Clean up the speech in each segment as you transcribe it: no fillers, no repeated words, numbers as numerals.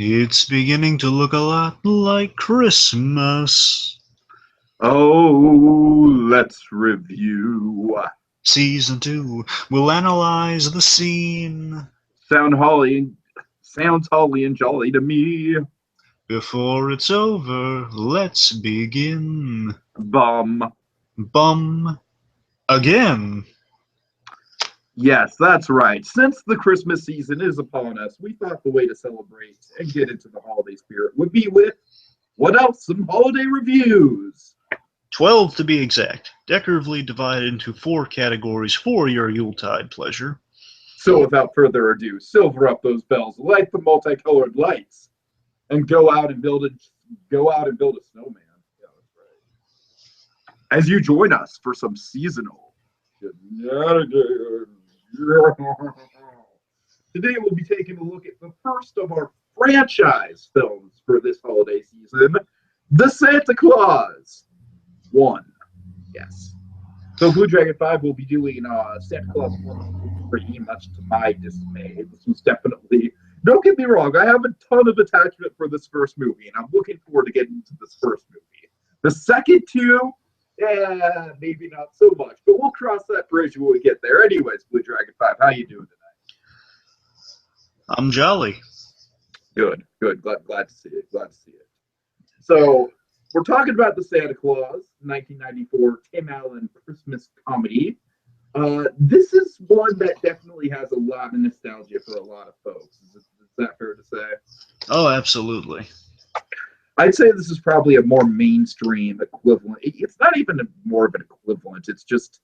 It's beginning to look a lot like Christmas. Oh, let's review. Season 2 will analyze the scene. Sound sounds holly and jolly to me. Before it's over, let's begin. Bum. Bum. Again. Yes, that's right. Since the Christmas season is upon us, we thought the way to celebrate and get into the holiday spirit would be with, what else? Some holiday reviews. 12 to be exact, decoratively divided into 4 categories for your Yuletide pleasure. So without further ado, silver up those bells, light the multicolored lights, and go out and build a snowman. Yeah, that's right. As you join us for some seasonal shenanigans. Today we'll be taking a look at the first of our franchise films for this holiday season, The Santa Claus 1. Yes. So BlueDragonFive will be doing Santa Claus 1 pretty much to my dismay. This was definitely, don't get me wrong, I have a ton of attachment for this first movie, and I'm looking forward to getting into this first movie. The second two, maybe not so much, but we'll cross that bridge when we get there. Anyways, BlueDragonFive, how you doing tonight? I'm jolly. Good. Glad to see it. So, we're talking about The Santa Claus, 1994 Tim Allen Christmas comedy. This is one that definitely has a lot of nostalgia for a lot of folks. Is that fair to say? Oh, absolutely. I'd say this is probably a more mainstream equivalent. It's not even more of an equivalent. It's just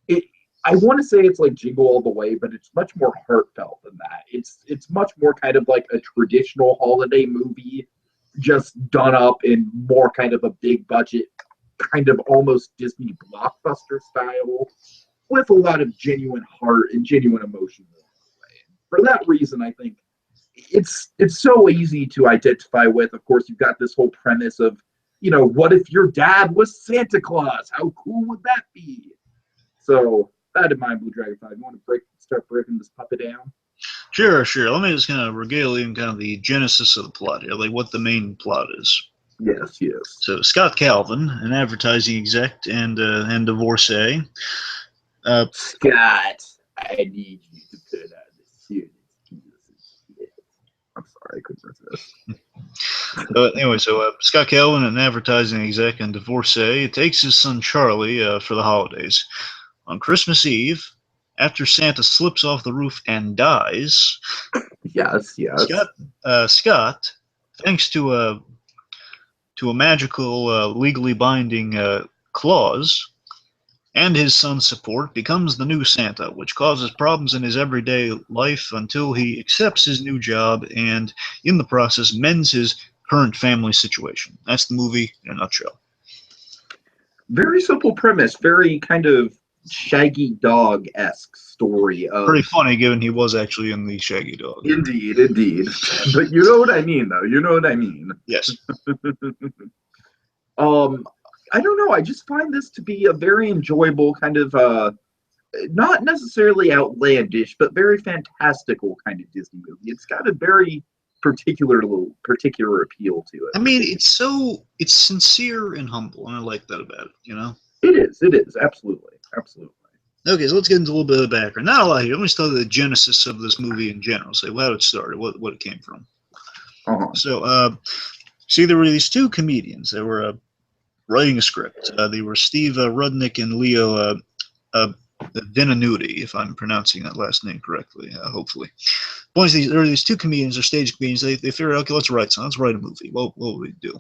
it. I want to say it's like Jingle All the Way, but it's much more heartfelt than that. It's much more kind of like a traditional holiday movie, just done up in more kind of a big budget, kind of almost Disney blockbuster style, with a lot of genuine heart and genuine emotion. For that reason, I think it's so easy to identify with. Of course, you've got this whole premise of, what if your dad was Santa Claus? How cool would that be? So that in mind, BlueDragonFive, you want to start breaking this puppet down? Sure. Let me just kind of regale you in kind of the genesis of the plot here, like what the main plot is. Yes. So Scott Calvin, an advertising exec and divorcee. Scott, I need you to put on the suit. I'm sorry, I couldn't resist. Anyway, Scott Calvin, an advertising exec and divorcee, takes his son Charlie for the holidays. On Christmas Eve, after Santa slips off the roof and dies, Yes. Scott, thanks to a magical, legally binding clause, and his son's support, becomes the new Santa, which causes problems in his everyday life until he accepts his new job and, in the process, mends his current family situation. That's the movie in a nutshell. Very simple premise, very kind of Shaggy Dog-esque story. Pretty funny, given he was actually in the Shaggy Dog. Indeed. But you know what I mean, though. You know what I mean. Yes. I don't know. I just find this to be a very enjoyable kind of, not necessarily outlandish, but very fantastical kind of Disney movie. It's got a very particular appeal to it. I mean, it's sincere and humble, and I like that about it. It is absolutely. Okay, so let's get into a little bit of the background. Not a lot here. Let me start with the genesis of this movie in general. Say how it started, what it came from. So, see, there were these two comedians that were writing a script. They were Steve Rudnick and Leo Beninudi, if I'm pronouncing that last name correctly, hopefully. Point is, there are these two comedians, they're stage comedians. They figured, okay, let's write a movie. What would we do?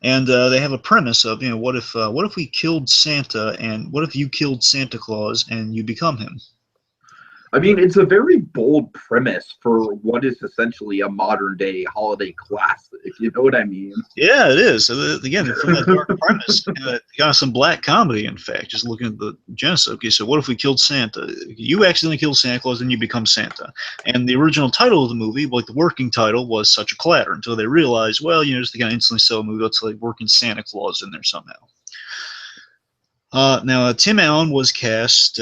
And they have a premise of, what if we killed Santa, and what if you killed Santa Claus and you become him? I mean, it's a very bold premise for what is essentially a modern day holiday classic, if you know what I mean. Yeah, it is. So again, from that dark premise, got some black comedy, in fact, just looking at the genesis. Okay, so what if we killed Santa? You accidentally kill Santa Claus, then you become Santa. And the original title of the movie, like the working title, was Such a Clatter, until they realized, well, just to kind of instantly sell a movie, let's like working Santa Claus in there somehow. Now, Tim Allen was cast...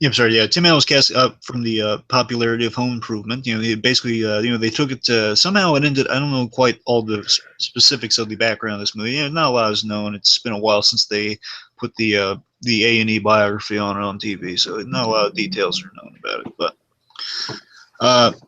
Yeah, I'm sorry. Yeah, Tim Allen was cast from the popularity of Home Improvement. Basically, they took it to, somehow it ended. I don't know quite all the specifics of the background of this movie. Not a lot is known. It's been a while since they put the A&E biography on TV, so not a lot of details are known about it. But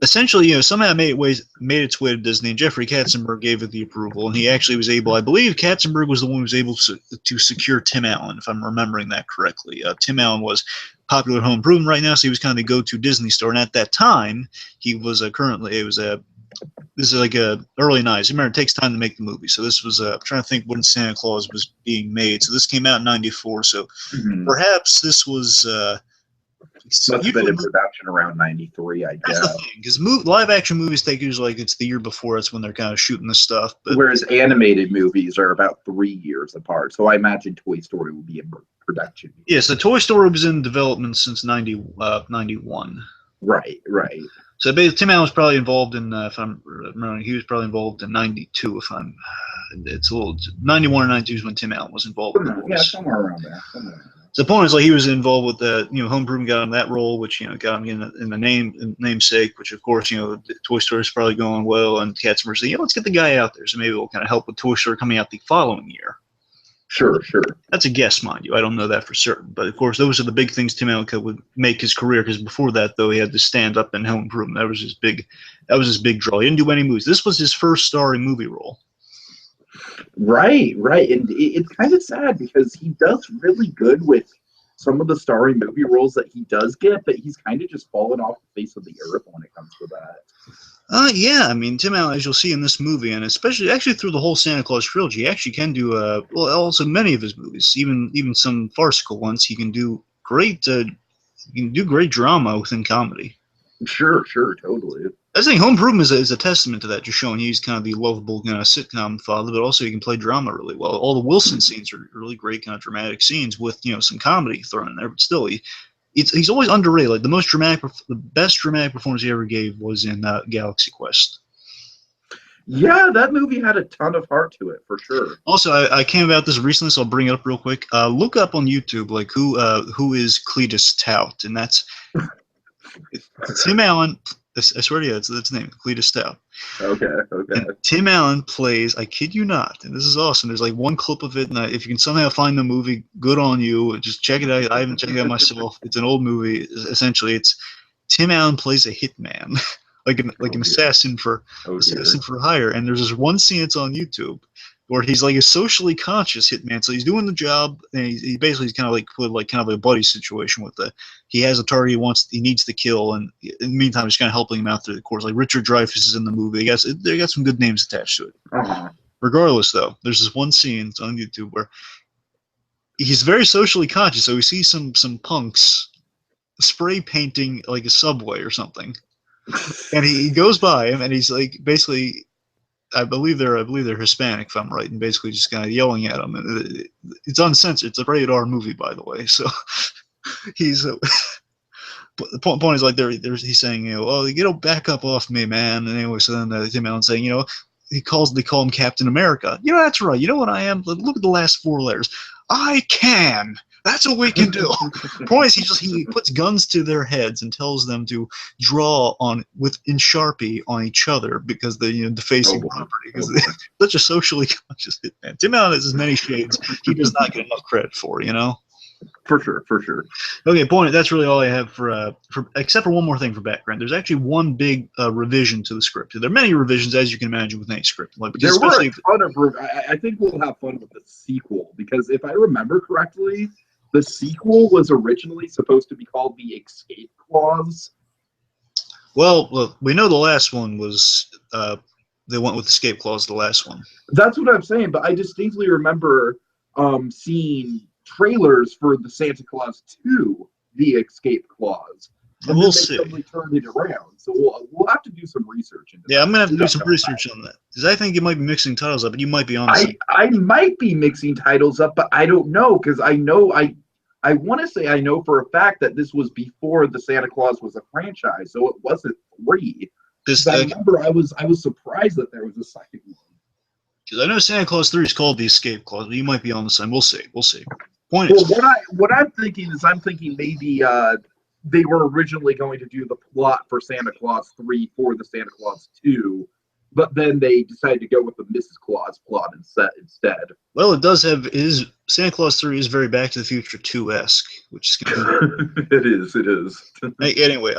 essentially, somehow it made its way to Disney, and Jeffrey Katzenberg gave it the approval, and he actually was able. I believe Katzenberg was the one who was able to secure Tim Allen, if I'm remembering that correctly. Tim Allen was popular Home Improvement right now, so he was kind of the go-to Disney star. And at that time, he was this is like early 90s. Remember, it takes time to make the movie. So this was I'm trying to think when Santa Claus was being made. So this came out in '94. So perhaps this was. Must have been in production around '93, I guess. That's the thing, because live-action movies take usually it's the year before. That's when they're kind of shooting this stuff. But whereas animated movies are about 3 years apart. So I imagine Toy Story will be in production. Yes, the Toy Story was in development since '91. Right. So Tim Allen was probably involved in, if I'm remembering, he was probably involved in '92. It's a little 91 or '92 is when Tim Allen was involved. Yeah, somewhere around there. So the point is, like, he was involved with the, Home Improvement got him that role, which, got him in the namesake, which of course, Toy Story is probably going well, and Katzenberg said, let's get the guy out there, so maybe it'll kind of help with Toy Story coming out the following year. Sure. That's a guess, mind you. I don't know that for certain, but of course, those are the big things Tim Allen would make his career. Because before that, though, he had to stand up in Home Improvement. That was his big draw. He didn't do any movies. This was his first starring movie role. Right, and it's kind of sad because he does really good with some of the starring movie roles that he does get, but he's kind of just fallen off the face of the earth when it comes to that. Yeah, I mean, Tim Allen, as you'll see in this movie, and especially actually through the whole Santa Claus trilogy, he actually can do also many of his movies, even some farcical ones. He can do great drama within comedy. Sure, totally. I think Home Improvement is a testament to that, just showing he's kind of the lovable sitcom father, but also he can play drama really well. All the Wilson scenes are really great, kind of dramatic scenes with some comedy thrown in there, but still he's always underrated. Like the best dramatic performance he ever gave was in Galaxy Quest. Yeah, that movie had a ton of heart to it, for sure. Also, I came about this recently, so I'll bring it up real quick. Look up on YouTube, like who is Cletus Tout, and that's Tim Allen. I swear to you, that's its name, Cletus Tout. Okay. And Tim Allen plays, I kid you not, and this is awesome. There's like one clip of it, and if you can somehow find the movie, good on you. Just check it out. I haven't checked it out myself. It's an old movie. Essentially, it's Tim Allen plays a hitman, like an assassin for hire. And there's this one scene that's on YouTube where he's like a socially conscious hitman. So he's doing the job, and he basically is kind of like put like kind of a buddy situation with he has a target he needs to kill, and in the meantime he's kind of helping him out through the course. Like Richard Dreyfuss is in the movie. They got some good names attached to it. Regardless, though, there's this one scene, it's on YouTube, where he's very socially conscious. So we see some punks spray painting like a subway or something, and he goes by him, and he's like basically. I believe they're Hispanic, if I'm right, and basically just kind of yelling at them. And it's uncensored. It's a rated R movie, by the way. So he's. But the point is, like, he's saying, back up off me, man. And anyway, so then Tim Allen saying, they call him Captain America. That's right. You know what I am? Look at the last 4 letters. I can. That's what we can do. Point is, he puts guns to their heads and tells them to draw in Sharpie on each other because the defacing property. Because such a socially conscious hitman. Tim Allen has as many shades he does not get enough credit for. For sure. Okay, point. That's really all I have for except for one more thing for background. There's actually one big revision to the script. There are many revisions, as you can imagine, with any script. There were a ton of. I think we'll have fun with the sequel because if I remember correctly, the sequel was originally supposed to be called The Escape Clause. Well, we know the last one was they went with Escape Clause. The last one. That's what I'm saying, but I distinctly remember seeing trailers for the Santa Claus 2, The Escape Clause. And we'll see. Suddenly turned it around, so we'll have to do some research into that. I'm gonna have to do some research on that because I think you might be mixing titles up, but you might be on. I might be mixing titles up, but I don't know because I want to say I know for a fact that this was before the Santa Claus was a franchise, so it wasn't 3. I remember I was surprised that there was a second one. Because I know Santa Claus 3 is called The Escape Clause, but you might be on the same. We'll see. Point is, what I'm thinking is maybe they were originally going to do the plot for Santa Claus 3 for the Santa Claus 2, but then they decided to go with the Mrs. Claus plot instead. Well, it does have Santa Claus 3 is very Back to the Future 2-esque, which is kind of it is. Anyway,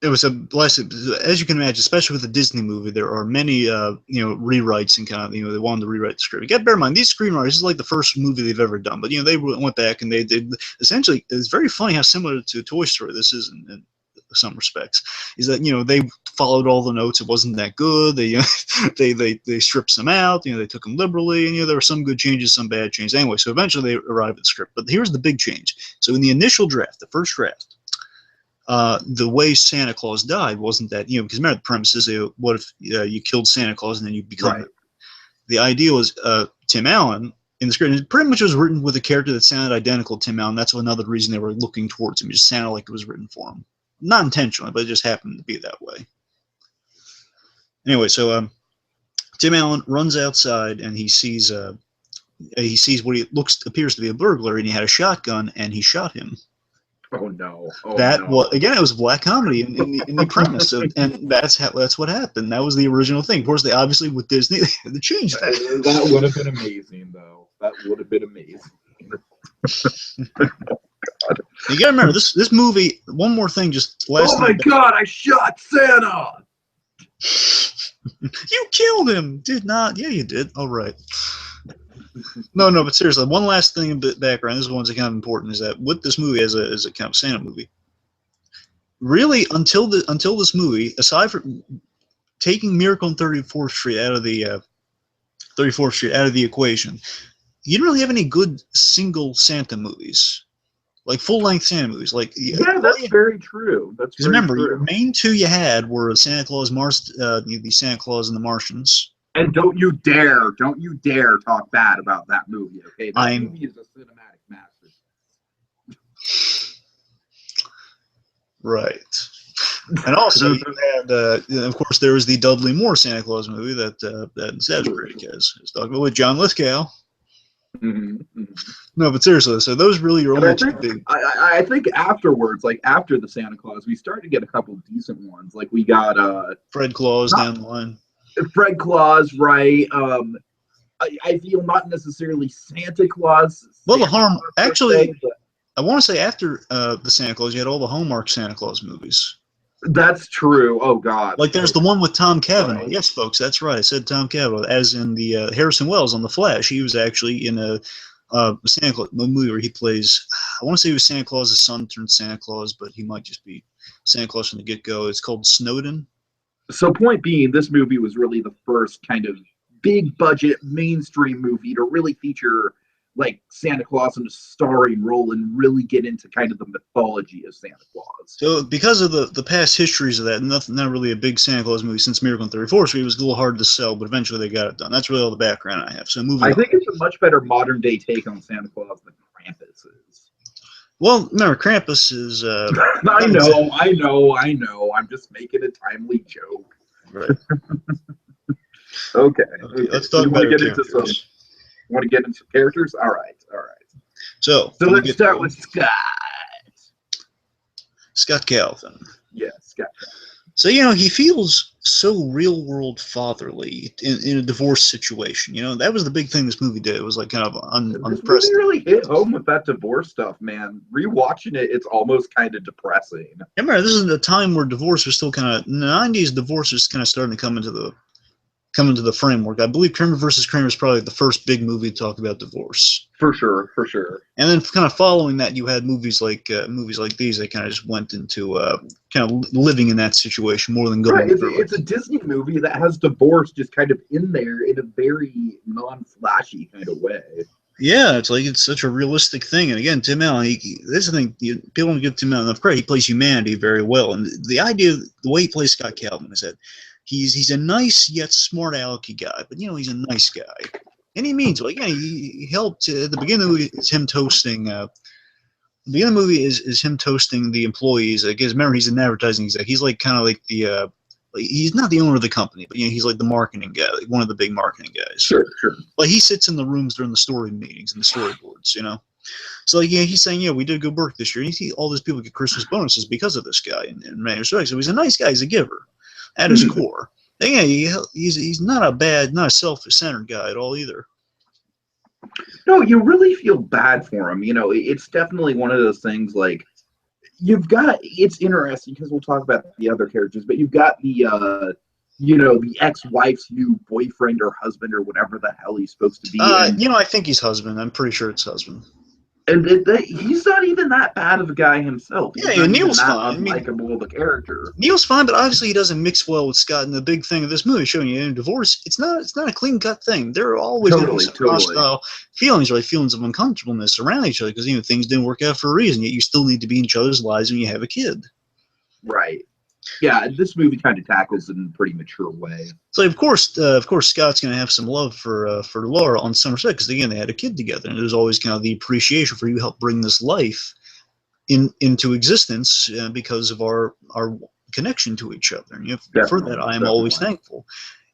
it was a blessed, as you can imagine, especially with the Disney movie. There are many, rewrites and kind of, they wanted to rewrite the script. You got to bear in mind, these screenwriters, this is like the first movie they've ever done. But they went back and they did essentially. It's very funny how similar to Toy Story this is in some respects. Is that they followed all the notes. It wasn't that good. They they stripped some out. They took them liberally, and there were some good changes, some bad changes. Anyway, so eventually they arrived at the script. But here's the big change. So in the initial draft, the first draft. The way Santa Claus died wasn't that, because remember the premise is, what if you killed Santa Claus and then you become right. The idea was Tim Allen in the script, and it pretty much was written with a character that sounded identical to Tim Allen. That's another reason they were looking towards him. It just sounded like it was written for him. Not intentionally, but it just happened to be that way. Anyway, so Tim Allen runs outside and he sees what appears to be a burglar, and he had a shotgun and he shot him. Oh no! Again, it was black comedy in the premise, and that's what happened. That was the original thing. Of course, they obviously with Disney they had to change that. That would have been amazing, though. That would have been amazing. You gotta remember this movie. One more thing, just last. Oh my God! I shot Santa. You killed him. Did not? Yeah, you did. All right. No, but seriously, one last thing in the background. This one's kind of important. Is that with this movie as a kind of Santa movie, really until this movie, aside from taking Miracle on 34th Street out of the equation, you didn't really have any good single Santa movies, like full-length Santa movies. Like that's very true. That's very remember true. Your main two you had were Santa Claus, the Santa Claus and the Martians. And don't you dare talk bad about that movie, okay? That movie is a cinematic masterpiece. Right. And also, you had, of course, there was the Dudley Moore Santa Claus movie that Sedgwick is talking about with John Lithgow. Mm-hmm. No, but seriously, so those really are only two big. I think afterwards, like after the Santa Claus, we started to get a couple of decent ones. Like we got Fred Claus down the line. Fred Claus, right? I feel not necessarily Santa Claus. Well, actually, I want to say after the Santa Claus, you had all the Hallmark Santa Claus movies. That's true. Oh God! Like there's the one with Tom Cavanaugh. Right. Yes, folks, that's right. I said Tom Cavanaugh, as in the Harrison Wells on The Flash. He was actually in a Santa Claus movie where he plays. I want to say he was Santa Claus's son turned Santa Claus, but he might just be Santa Claus from the get-go. It's called Snowden. So point being, this movie was really the first kind of big budget mainstream movie to really feature like Santa Claus in a starring role and really get into kind of the mythology of Santa Claus. So because of the past histories of that, not really a big Santa Claus movie since Miracle on 34th Street, it was a little hard to sell, but eventually they got it done. That's really all the background I have. So I think it's a much better modern day take on Santa Claus than Krampus is. Well, remember, Krampus is... I know. I'm just making a timely joke. Right. Okay. Let's talk about characters. You want to get into some characters? All right. So let's start with Scott. Scott Calvin. Yeah, Scott Calvin. So, he feels so real-world fatherly in a divorce situation. That was the big thing this movie did. It was like kind of unprecedented. This movie really hit home with that divorce stuff, man. Rewatching it, it's almost kind of depressing. I remember this is a time where divorce was still kind of, in the 90s, divorce was kind of starting to come into the framework. I believe Kramer versus Kramer is probably the first big movie to talk about divorce. For sure. And then kind of following that, you had movies like these. They kind of just went into kind of living in that situation more than going through it. It's a Disney movie that has divorce just kind of in there in a very non-flashy kind of way. Yeah, it's such a realistic thing. And again, Tim Allen, this is the thing, people don't give Tim Allen enough credit. He plays humanity very well. And the idea, the way he plays Scott Calvin is that he's a nice yet smart alecky guy, but he's a nice guy. And he means, he helped at the beginning of the movie. It's him toasting. The beginning of the movie is him toasting the employees. I guess remember he's an advertising exec. He's like kind of like the he's not the owner of the company, but he's like the marketing guy, like one of the big marketing guys. Sure. Like he sits in the rooms during the story meetings and the storyboards. So like, yeah, he's saying, yeah, we did good work this year. And you see all these people get Christmas bonuses because of this guy in many respects. So he's a nice guy. He's a giver at his core. And yeah, he's not a bad, not a self-centered guy at all either. No, you really feel bad for him. You know, it's definitely one of those things like you've got, it's interesting because we'll talk about the other characters, but you've got the, you know, the ex-wife's new boyfriend or husband or whatever the hell he's supposed to be. You know, I think he's husband. I'm pretty sure it's husband. And he's not even that bad of a guy himself. He's yeah, Neil's fine. Unlikable of a character. Neil's fine, but obviously he doesn't mix well with Scott. And the big thing of this movie showing you in divorce, it's not a clean cut thing. There are always hostile feelings, right? Feelings of uncomfortableness around each other because you know things didn't work out for a reason. Yet you still need to be in each other's lives when you have a kid. Right. Yeah, this movie kind of tackles it in a pretty mature way. So of course, Scott's going to have some love for Laura on some respect because again they had a kid together, and there's always kind of the appreciation for you helped bring this life into existence because of our connection to each other. And you know, for that, I am always thankful.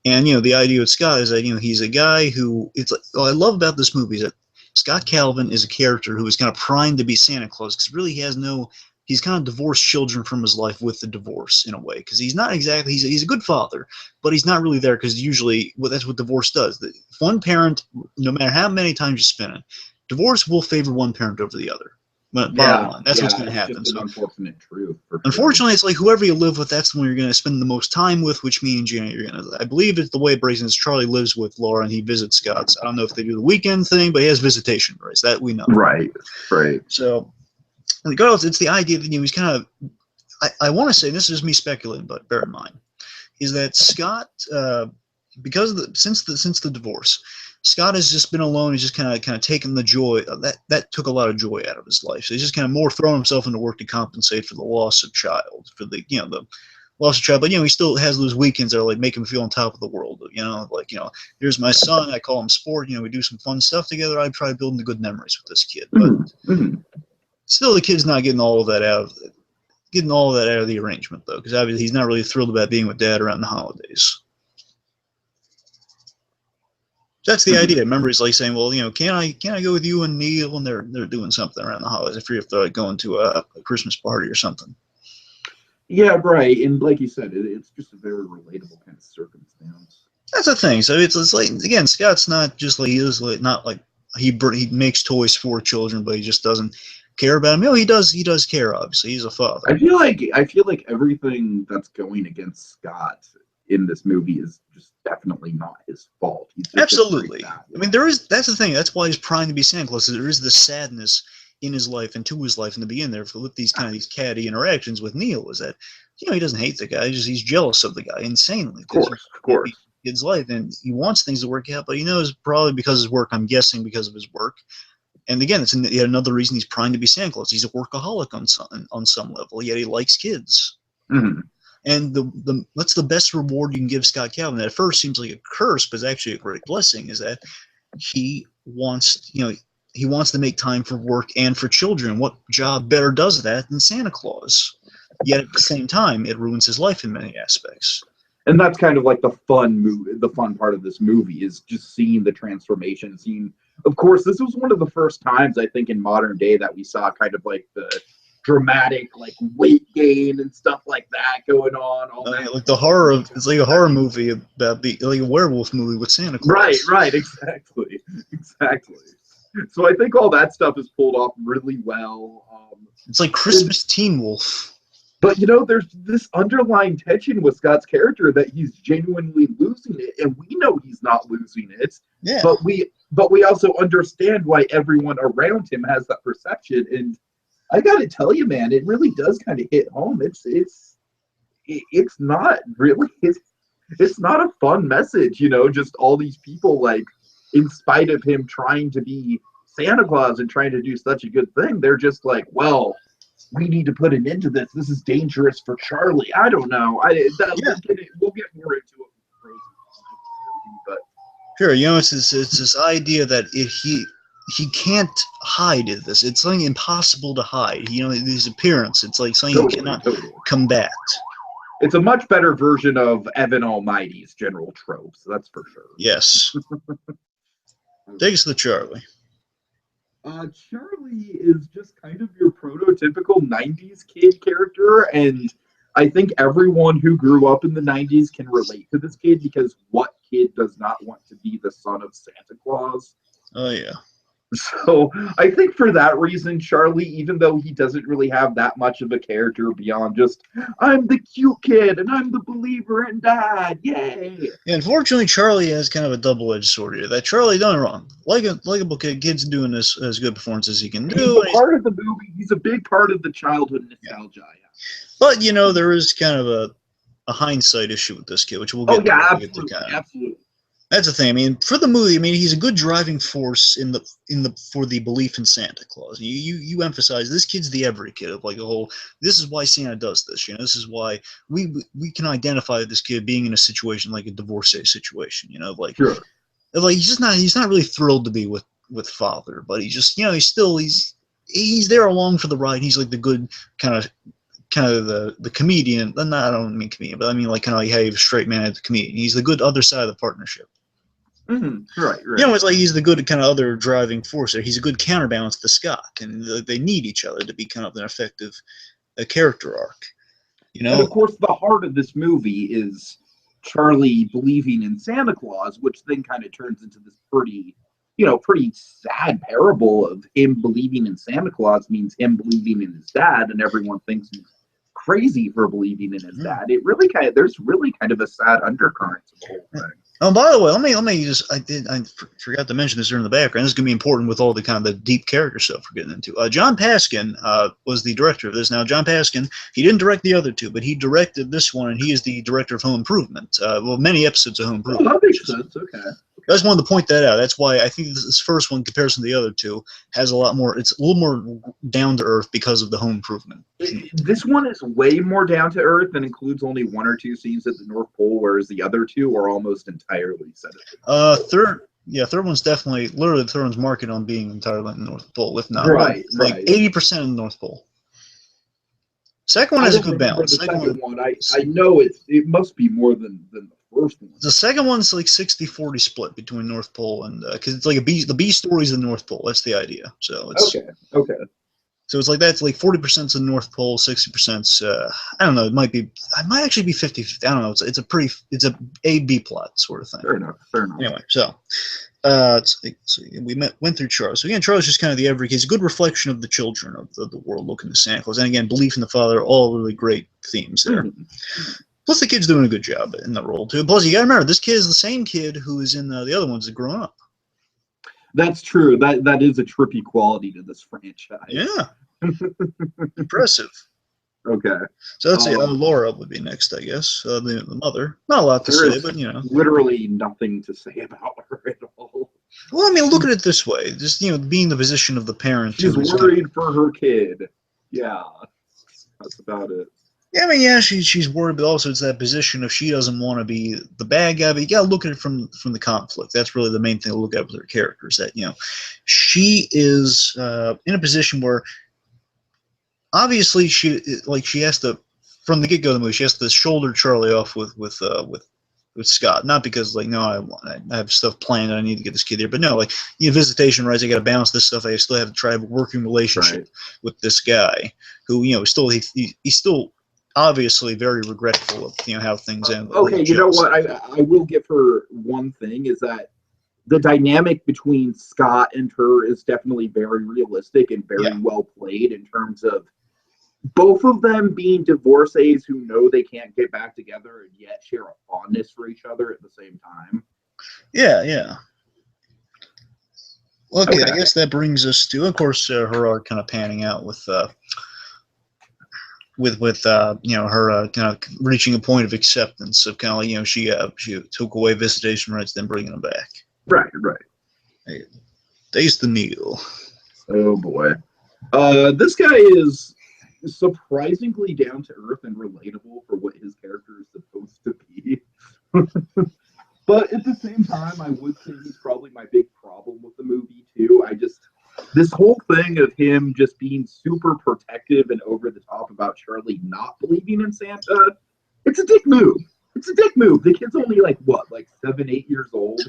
And you know, the idea with Scott is that you know he's a guy who it's like what I love about this movie is that Scott Calvin is a character who is kind of primed to be Santa Claus because really he has no. He's kind of divorced children from his life with the divorce in a way because he's not exactly he's a good father, but he's not really there because usually that's what divorce does. If one parent, no matter how many times you spin it, divorce will favor one parent over the other. But bottom line, that's what's going to happen. Just an unfortunate truth. Unfortunately, it's like whoever you live with, that's the one you're going to spend the most time with, which means you know you're going to. I believe it's the way it breaks in is Charlie lives with Laura and he visits Scott's. I don't know if they do the weekend thing, but he has visitation rights. That we know. Right. Right. So. Regardless, it's the idea that you know, he's kind of. I want to say this is me speculating, but bear in mind, is that Scott, because of since the divorce, Scott has just been alone. He's just kind of taken the joy that took a lot of joy out of his life. So he's just kind of more thrown himself into work to compensate for the loss of child, for the loss of child. But you know, he still has those weekends that are like make him feel on top of the world. You know, like you know, here's my son. I call him Sport. You know, we do some fun stuff together. I try building the good memories with this kid, but. Still, the kid's not getting all of that out of the arrangement, though, because obviously he's not really thrilled about being with Dad around the holidays. So that's the idea. Remember, he's like saying, "Well, you know, can I go with you and Neil when they're doing something around the holidays? If they're like going to a Christmas party or something." Yeah, right. And like you said, it's just a very relatable kind of circumstance. That's the thing. So it's like again, Scott's not just like he is like not like he makes toys for children, but he just doesn't care about him. You know, he does care. Obviously, he's a father. I feel like everything that's going against Scott in this movie is just definitely not his fault. He's just absolutely. I mean, that's the thing. That's why he's primed to be Santa Claus. There is the sadness in his life and to his life in the beginning there with these kind of these catty interactions with Neil. Is that you know he doesn't hate the guy. He's jealous of the guy insanely. Of course. Kid's life and he wants things to work out, but he knows probably because of his work. I'm guessing because of his work. And again, it's yet another reason he's primed to be Santa Claus. He's a workaholic on some level, yet he likes kids. Mm-hmm. And that's the best reward you can give Scott Calvin. That at first seems like a curse, but it's actually a great blessing. Is that he wants to make time for work and for children. What job better does that than Santa Claus? Yet at the same time, it ruins his life in many aspects. And that's kind of like the fun part of this movie is just seeing the transformation. Of course, this was one of the first times I think in modern day that we saw kind of like the dramatic like weight gain and stuff like that going on. Like the horror of it's like a horror movie about like a werewolf movie with Santa Claus. Right, exactly. So I think all that stuff is pulled off really well. It's like Christmas Teen Wolf. But, you know, there's this underlying tension with Scott's character that he's genuinely losing it, and we know he's not losing it. Yeah. But we also understand why everyone around him has that perception. And I got to tell you, man, it really does kind of hit home. It's not really it's not a fun message, you know, just all these people, like, in spite of him trying to be Santa Claus and trying to do such a good thing, they're just like, well, we need to put an end to this. This is dangerous for Charlie. I don't know. We'll get more into it. But sure, you know, it's this idea that if he can't hide this. It's something impossible to hide. You know, his appearance. It's like something you cannot combat. It's a much better version of Evan Almighty's general tropes. That's for sure. Yes. Take us to Charlie. Charlie is just kind of your prototypical 90s kid character, and I think everyone who grew up in the 90s can relate to this kid, because what kid does not want to be the son of Santa Claus? Oh, yeah. So I think for that reason, Charlie, even though he doesn't really have that much of a character beyond just, I'm the cute kid and I'm the believer in dad, yay! Yeah, unfortunately, Charlie has kind of a double-edged sword here. That Charlie done wrong. Likeable kid, kid's doing this as good performance as he can do. He's a part of the movie. He's a big part of the childhood nostalgia. Yeah. But, you know, there is kind of a hindsight issue with this kid, which we'll get to. Absolutely, absolutely. That's the thing. I mean, for the movie, I mean, he's a good driving force for the belief in Santa Claus. You emphasize this kid's the every kid of like a whole. This is why Santa does this. You know, this is why we can identify this kid being in a situation like a divorcee situation. You know, like sure. Like he's not really thrilled to be with father, but he just, you know, he's there along for the ride. He's like the good kind of the comedian. I don't mean comedian, but I mean like kind of like, hey, straight man at the comedian. He's the good other side of the partnership. Mm-hmm. Right. You know, it's like he's the good kind of other driving force there. He's a good counterbalance to Scott, and they need each other to be kind of an effective character arc. You know, and of course, the heart of this movie is Charlie believing in Santa Claus, which then kind of turns into this pretty sad parable of him believing in Santa Claus means him believing in his dad, and everyone thinks he's crazy for believing in his dad. There's really kind of a sad undercurrent to the whole thing. Oh, by the way, let me just I forgot to mention this during the background. This is gonna be important with all the kind of the deep character stuff we're getting into. John Paskin was the director of this. Now, John Paskin, he didn't direct the other two, but he directed this one, and he is the director of Home Improvement. Many episodes of Home Improvement. Oh, that makes sense. Okay. I just wanted to point that out. That's why I think this first one, in comparison to the other two, has a lot more. It's a little more down to earth because of the Home Improvement. This one is way more down to earth and includes only one or two scenes at the North Pole, whereas the other two are almost entirely set at third one's definitely literally the third one's marketed on being entirely in the North Pole, if not right. 80% in the North Pole. Second one has a good balance. The second one, I know it must be more than the first one. The second one's like 60-40 split between North Pole and because it's like the B story's in the North Pole. That's the idea. So it's okay. So it's like that's like 40%'s in the North Pole, 60%'s I don't know. It might actually be 50-50. I don't know. It's a A-B plot sort of thing. Fair enough. Anyway, so we went through Charles. So again, Charles is just kind of the every. He's a good reflection of the children of the world looking to Santa Claus, and again, belief in the father. All really great themes there. Mm-hmm. Plus, the kid's doing a good job in the role too. Plus, you got to remember, this kid is the same kid who is in the other ones that growing up. That's true. That is a trippy quality to this franchise. Yeah, impressive. Okay. So let's see. Laura would be next, I guess. The mother. Not a lot to say, but you know, literally nothing to say about her at all. Well, I mean, look at it this way: just being the position of the parent. She's worried for her kid. Yeah, that's about it. Yeah, I mean, yeah, she's worried, but also it's that position of she doesn't want to be the bad guy. But you got to look at it from the conflict. That's really the main thing to look at with her characters. That she is in a position where obviously she has to, from the get-go of the movie, she has to shoulder Charlie off with Scott. Not because I have stuff planned and I need to get this kid here, but no, visitation rights. I got to balance this stuff. I still have to try a working relationship with this guy who he's still obviously very regretful of how things end. Okay, you know what? I will give her one thing is that the dynamic between Scott and her is definitely very realistic and very well played in terms of both of them being divorcees who know they can't get back together and yet share a fondness for each other at the same time. Yeah. Okay, I guess that brings us to, of course, her arc kind of panning out with her kind of reaching a point of acceptance of kind of she took away visitation rights, then bringing them back. Right. Hey, taste the meal. Oh boy, this guy is surprisingly down to earth and relatable for what his character is supposed to be. But at the same time, I would say he's probably my big problem with the movie too. This whole thing of him just being super protective and over the top about Charlie not believing in Santa, it's a dick move. The kid's only 7, 8 years old.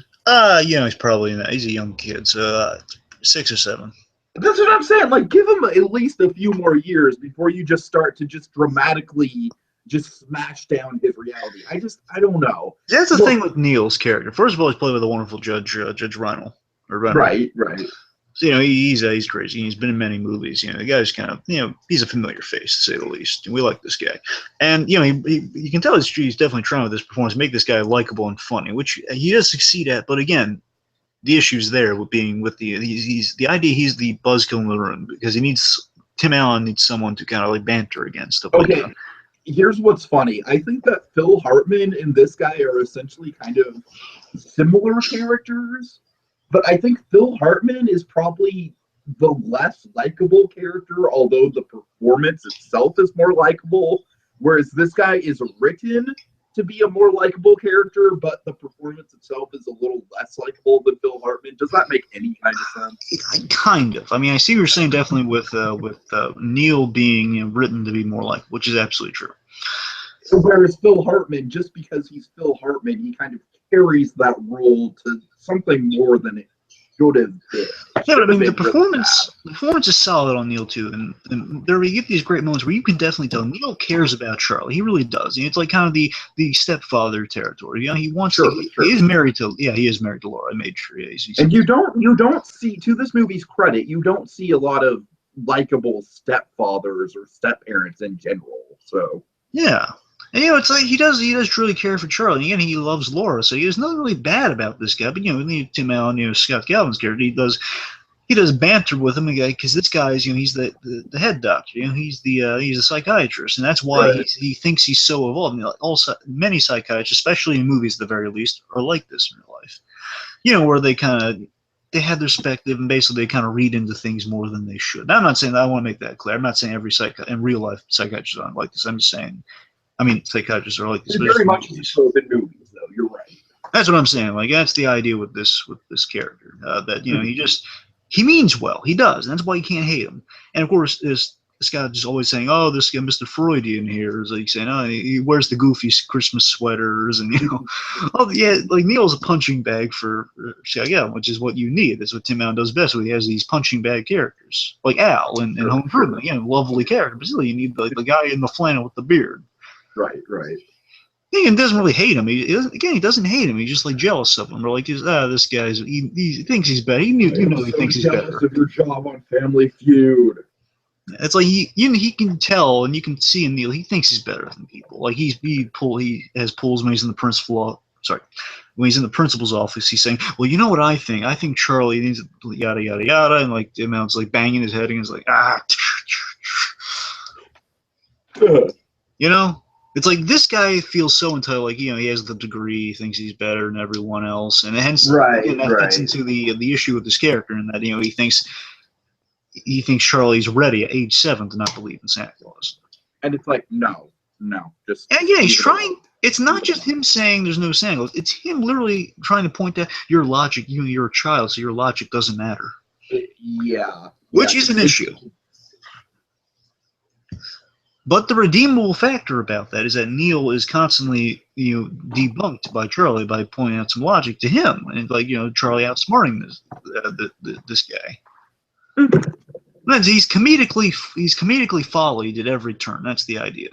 He's probably he's a young kid, so 6 or 7. That's what I'm saying. Like, give him at least a few more years before you just start to just dramatically just smash down his reality. I don't know. That's the thing with Neil's character. First of all, he's played with a wonderful Judge Reinhold. Right. So, you know, he's crazy. He's been in many movies. You know, the guy's kind of, you know, he's a familiar face, to say the least. And we like this guy. And, you know, you can tell he's definitely trying with this performance to make this guy likable and funny, which he does succeed at. But again, the issue's there with being with he's the idea he's the buzzkill in the room because Tim Allen needs someone to kind of like banter against. Stuff okay. Like that. Here's what's funny. I think that Phil Hartman and this guy are essentially kind of similar characters, but I think Phil Hartman is probably the less likable character, although the performance itself is more likable, whereas this guy is written to be a more likable character, but the performance itself is a little less likable than Phil Hartman. Does that make any kind of sense? Kind of. I mean, I see what you're saying definitely with Neil being, you know, written to be more likable, which is absolutely true. Whereas Phil Hartman, just because he's Phil Hartman, he kind of carries that role to something more than it should have been. Yeah, but I mean, the performance is solid on Neil too, and there we get these great moments where you can definitely tell Neil cares about Charlie. He really does. And it's like kind of the stepfather territory. You know, he wants sure. He is married to Laura. I made sure. Yeah, and you don't see, to this movie's credit, you don't see a lot of likable stepfathers or step-parents in general. So yeah. And, you know, it's like he does truly care for Charlie. Again, he loves Laura, so there's nothing really bad about this guy. But, you know, Tim Allen, you know, Scott Galvin's character, he does banter with him because this guy's, you know, he's the head doctor. You know, he's a psychiatrist, and that's why he thinks he's so evolved. I mean, like many psychiatrists, especially in movies at the very least, are like this in real life. You know, where they have their perspective and basically they kind of read into things more than they should. Now, I'm not saying that. I want to make that clear. I'm not saying every in real life psychiatrists aren't like this. I'm just saying. I mean, psychiatrists are like this. Very much so in movies, though. You're right. That's what I'm saying. Like that's the idea with this character. That you know he means well. He does, and that's why you can't hate him. And of course, this guy just always saying, "Oh, this guy, Mr. Freudian here," is like saying, "Oh, he wears the goofy Christmas sweaters," and you know, oh yeah, like Neil's a punching bag for Shaggy, which is what you need. That's what Tim Allen does best. He has these punching bag characters like Al and Home Improvement. Again, lovely character, but still, you need the guy in the flannel with the beard. Right. He doesn't really hate him. He doesn't hate him. He's just like jealous of him. Or like, this guy's he thinks he's better. He thinks he's better. Of your job on Family Feud. It's like he can tell and you can see in Neil. He thinks he's better than people. Like he has pulls when he's in the when he's in the principal's office. He's saying, "Well, you know what I think? I think Charlie needs yada yada yada," and like the amount's like banging his head and he's like you know. It's like this guy feels so entitled, like he has the degree, thinks he's better than everyone else, and hence that fits into the issue with this character, in that he thinks Charlie's ready at age 7 to not believe in Santa Claus. And it's like no, just he's trying. It's not just him saying there's no Santa Claus; it's him literally trying to point out your logic. You're a child, so your logic doesn't matter. Which is an issue. But the redeemable factor about that is that Neil is constantly, debunked by Charlie by pointing out some logic to him, and Charlie outsmarting this guy. He's comedically followed at every turn. That's the idea.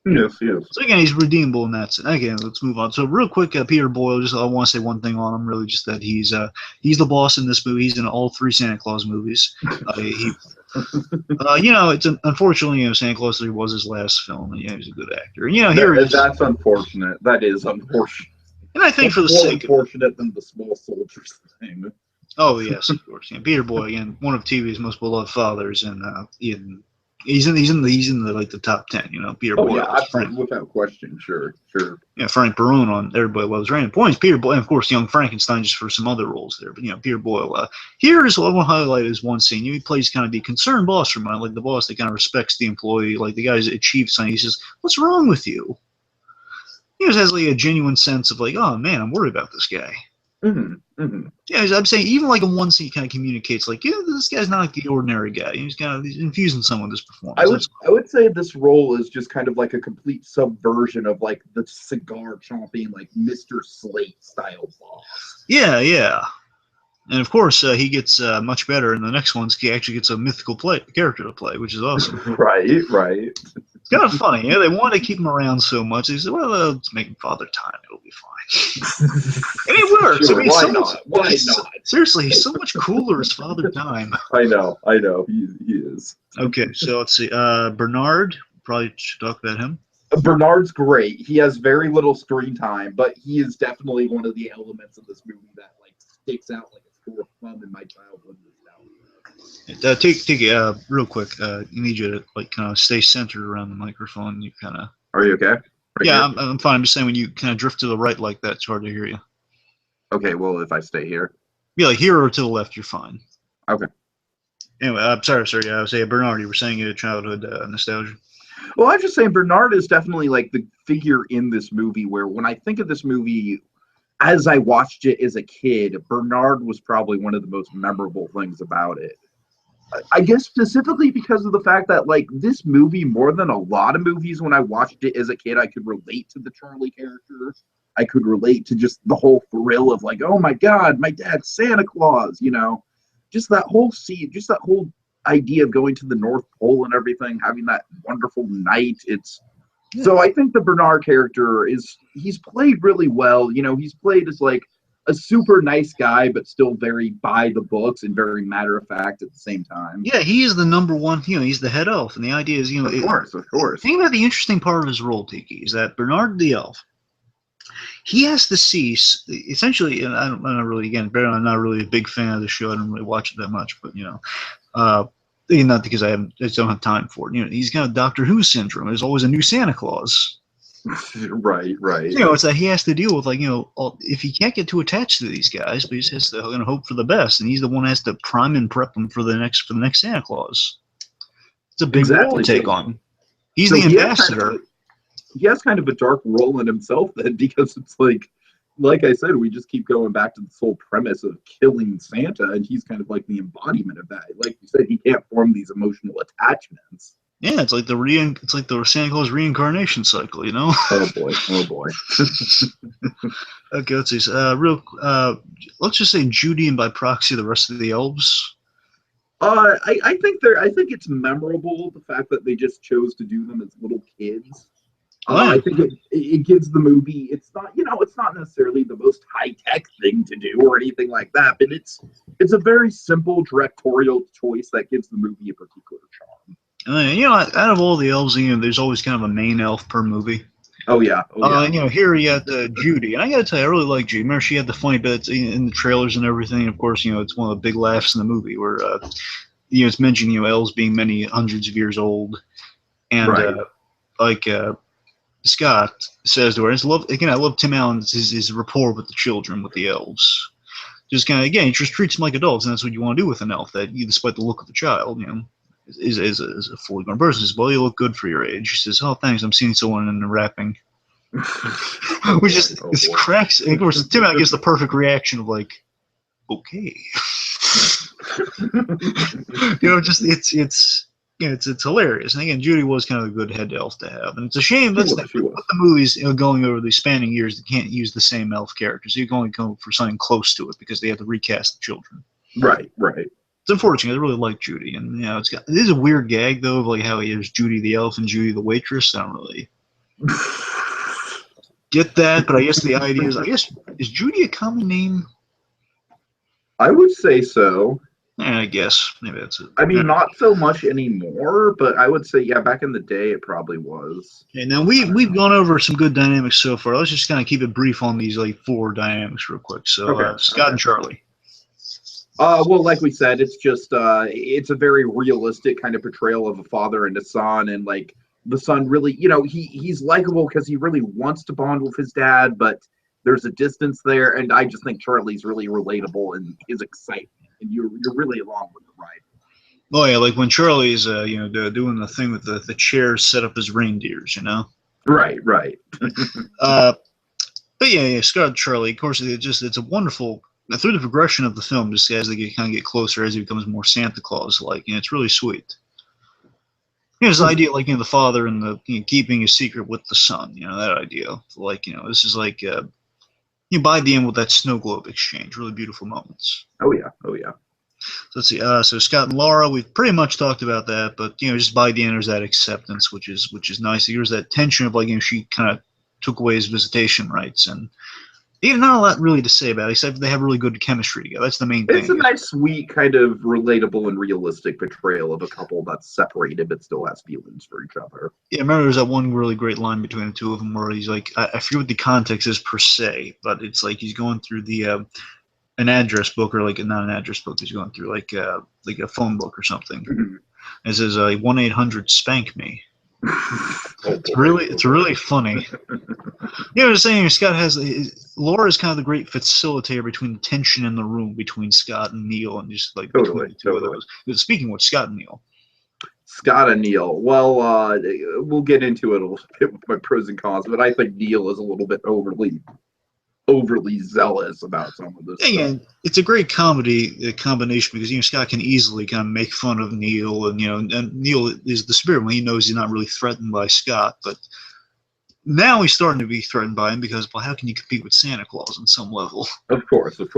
Yes. So again, he's redeemable in that sense. Okay, let's move on. So real quick, Peter Boyle. I want to say one thing on him. Really, just that he's the boss in this movie. He's in all 3 Santa Claus movies. It's unfortunately, Santa Claus 3 was his last film, and he's a good actor. And that's unfortunate. That is unfortunate. And I think that's for the sake of unfortunate than the Small Soldiers thing. Oh yes, of course. Peter Boyle, again, one of TV's most beloved fathers, and he's in the top 10. Peter Boyle. Yeah, without question, sure. Yeah, Frank Barone on Everybody Loves Raymond. Points. Peter Boyle, and of course, young Frankenstein, just for some other roles there. But Peter Boyle. Here is what I want to highlight is one scene. He plays kind of the concerned boss for mine, like the boss that kind of respects the employee, like the guy's achieved something. He says, "What's wrong with you?" He just has like a genuine sense of like, "Oh man, I'm worried about this guy." Yeah, I'm saying even like in one scene, he kind of communicates like, this guy's not like the ordinary guy. He's infusing someone with this performance. I would say this role is just kind of like a complete subversion of like the cigar chomping, like Mr. Slate style boss. Yeah. And of course, he gets much better in the next ones. He actually gets a mythical character to play, which is awesome. Right, right. It's kind of funny. Yeah, they want to keep him around so much. They said, well, let's make him Father Time. It'll be fine. And it works. Sure, I mean, why so not? much, Why not? Seriously, he's so much cooler as Father Time. I know. He is. Okay, so let's see. Bernard, probably should talk about him. Bernard's great. He has very little screen time, but he is definitely one of the elements of this movie that like sticks out like a sore thumb in my childhood nostalgia. Tiki, real quick, you need you to like kind of stay centered around the microphone. You kind of. Are you okay? Yeah, I'm fine. I'm just saying when you kind of drift to the right like that, it's hard to hear you. Okay, well, if I stay here. Yeah, like here or to the left, you're fine. Okay. Anyway, I'm sorry. I was saying Bernard. You were saying you had childhood nostalgia. Well, I'm just saying Bernard is definitely like the figure in this movie where when I think of this movie, as I watched it as a kid, Bernard was probably one of the most memorable things about it. I guess specifically because of the fact that like this movie, more than a lot of movies when I watched it as a kid, I could relate to the Charlie character. I could relate to just the whole thrill of like, oh my God, my dad's Santa Claus, you know, just that whole scene, just that whole idea of going to the North Pole and everything, having that wonderful night. So I think the Bernard character he's played really well. You know, he's played as like a super nice guy, but still very by the books and very matter of fact at the same time. Yeah, he is the number one. He's the head elf, and the idea is, of course. Think about the interesting part of his role, Tiki, is that Bernard the elf, he has to see essentially, and I'm not really a big fan of the show. I don't really watch it that much, but not because I just don't have time for it. He's got a Doctor Who syndrome. There's always a new Santa Claus. Right. It's that he has to deal with if he can't get too attached to these guys, but he just has to hope for the best, and he's the one who has to prime and prep them for the next Santa Claus. It's a big role to take on. He's the ambassador. He has kind of a dark role in himself then, because it's like I said, we just keep going back to this whole premise of killing Santa, and he's kind of like the embodiment of that. Like you said, he can't form these emotional attachments. Yeah, it's like the Santa Claus reincarnation cycle, you know. Oh boy. Okay, let's see. Let's just say Judy and by proxy the rest of the elves. I think it's memorable the fact that they just chose to do them as little kids. I think it gives the movie. It's not necessarily the most high tech thing to do or anything like that, but it's a very simple directorial choice that gives the movie a particular charm. Out of all the elves, there's always kind of a main elf per movie. Oh yeah. Here you got Judy, and I got to tell you, I really like Judy. Remember, she had the funny bits in the trailers and everything. Of course, it's one of the big laughs in the movie where, it's mentioned, elves being many hundreds of years old, and Scott says to her, I love Tim Allen's his rapport with the children, with the elves. Just kind of, again, he just treats them like adults, and that's what you want to do with an elf. That, despite the look of the child, is a fully grown person. He says, well, you look good for your age. She says, oh, thanks. I'm seeing someone in the wrapping. Which just cracks. And of course, Tim Allen gives the perfect reaction of like, okay. It's hilarious. And again, Judy was kind of a good head elf to have. And it's a shame with the movies going over the spanning years, they can't use the same elf characters. You can only go for something close to it because they have to recast the children. Right. It's unfortunate. I really like Judy, and it is a weird gag though, of like how he has Judy the elf and Judy the waitress. I don't really get that, but I guess the idea is Judy a common name? I would say so. I guess maybe that's it. I mean, not so much anymore, but I would say back in the day it probably was. Okay, now we've gone over some good dynamics so far. Let's just kind of keep it brief on these four dynamics real quick. So Scott and Charlie. Well, like we said, it's just it's a very realistic kind of portrayal of a father and a son, and like the son really, he's likable because he really wants to bond with his dad, but there's a distance there, and I just think Charlie's really relatable in his excitement, and you're really along with the ride. Oh yeah, like when Charlie's doing the thing with the chairs set up as reindeers, Right. But yeah, Scott and Charlie. Of course, it's a wonderful. Through the progression of the film, just as they get closer, as he becomes more Santa Claus-like, it's really sweet. This idea, the father and the keeping a secret with the son, that idea. This is by the end with that snow globe exchange, really beautiful moments. Oh yeah, oh yeah. So let's see. So Scott and Laura, we've pretty much talked about that, but just by the end there's that acceptance, which is nice. There's that tension of like she kind of took away his visitation rights, and not a lot really to say about it, except they have really good chemistry together. That's the main thing. It's a nice, sweet, kind of relatable and realistic portrayal of a couple that's separated but still has feelings for each other. Yeah, I remember there's that one really great line between the two of them where he's like, I forget what the context is per se, but it's like he's going through the an address book, or like not an address book. He's going through like a phone book or something. Mm-hmm. It says 1-800-SPANK me. It's really funny. Just saying, Scott Laura's kind of the great facilitator between the tension in the room between Scott and Neil, and just like between the two of those. Speaking of Scott and Neil. Scott and Neil. Well, we'll get into it a little bit with my pros and cons, but I think Neil is a little bit overly zealous about some of this stuff. And it's a great comedy combination because Scott can easily kind of make fun of Neil, and and Neil is the spirit when he knows he's not really threatened by Scott, but now he's starting to be threatened by him because, well, how can you compete with Santa Claus on some level? Of course. It's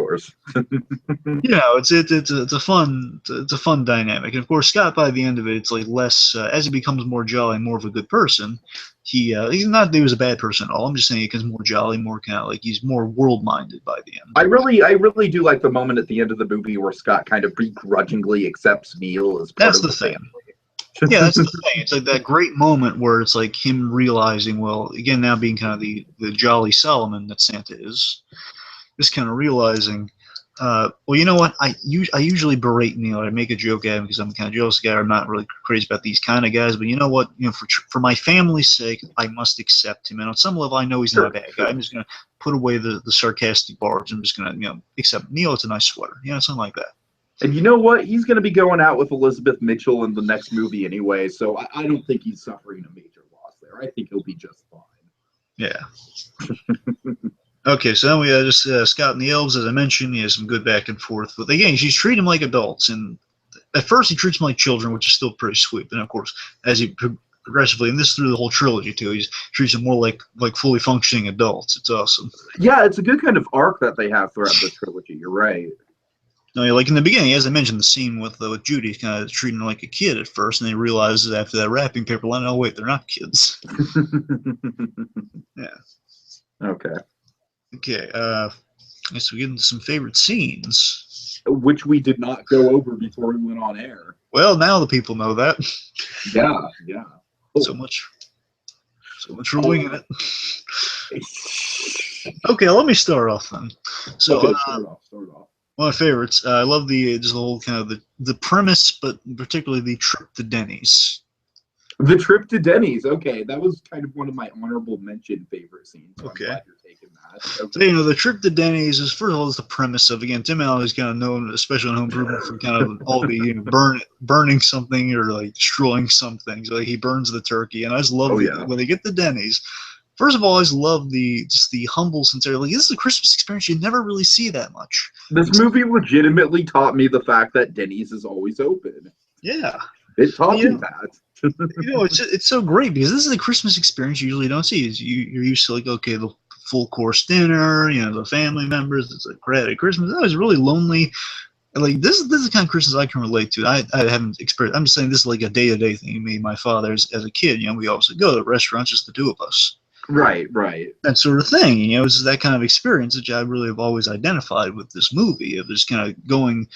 a fun dynamic, and of course Scott by the end of it, it's like less as he becomes more jolly and more of a good person. He's not that he was a bad person at all. I'm just saying he becomes more jolly, more kind of like he's more world-minded by the end. I really do like the moment at the end of the movie where Scott kind of begrudgingly accepts Neil as part of the family. Yeah, that's the thing. It's like that great moment where it's like him realizing, well, again, now being kind of the jolly Solomon that Santa is, just kind of realizing, well, you know what? I usually berate Neil. I make a joke at him because I'm kind of jealous guy. I'm not really crazy about these kind of guys. But you know what? For my family's sake, I must accept him. And on some level, I know he's not a bad guy. I'm just going to put away the sarcastic barbs. I'm just going to accept Neil. It's a nice sweater. Something like that. And you know what? He's going to be going out with Elizabeth Mitchell in the next movie anyway, so I don't think he's suffering a major loss there. I think he'll be just fine. Yeah. Okay, so then we just Scott and the elves, as I mentioned. He has some good back and forth. But again, she's treating them like adults. And at first he treats them like children, which is still pretty sweet. And of course, as he progressively, and this through the whole trilogy too, he treats them more like fully functioning adults. It's awesome. Yeah, it's a good kind of arc that they have throughout the trilogy. You're right. No, like in the beginning, as I mentioned, the scene with Judy kind of treating her like a kid at first, and then he realizes after that wrapping paper line, oh wait, they're not kids. Yeah. Okay. I guess we get into some favorite scenes, which we did not go over before we went on air. Well, now the people know that. Yeah. Oh. So much for winging it. Okay, let me start off then. So, okay, start off. One of my favorites. I love the whole kind of the premise, but particularly the trip to Denny's. The trip to Denny's. Okay, that was kind of one of my honorable mention favorite scenes. So okay. I'm glad you're taking that. Okay. So, the trip to Denny's is, first of all, is the premise of, again, Tim Allen is kind of known, especially on Home Improvement, for kind of all the burning something or like destroying something. So he burns the turkey, and I just love when they get to Denny's. First of all, I just love the humble sincerity. Like, this is a Christmas experience you never really see that much. This movie legitimately taught me the fact that Denny's is always open. Yeah. It taught me that. It's so great because this is a Christmas experience you usually don't see. You're used to, like, okay, the full course dinner, the family members, it's like at Christmas. That was really lonely. Like, this is the kind of Christmas I can relate to. I haven't experienced. I'm just saying this is like a day-to-day thing. Me and my father, as a kid, we always go to restaurants, just the two of us. Right. That sort of thing. It's that kind of experience which I really have always identified with this movie, of just kind of going,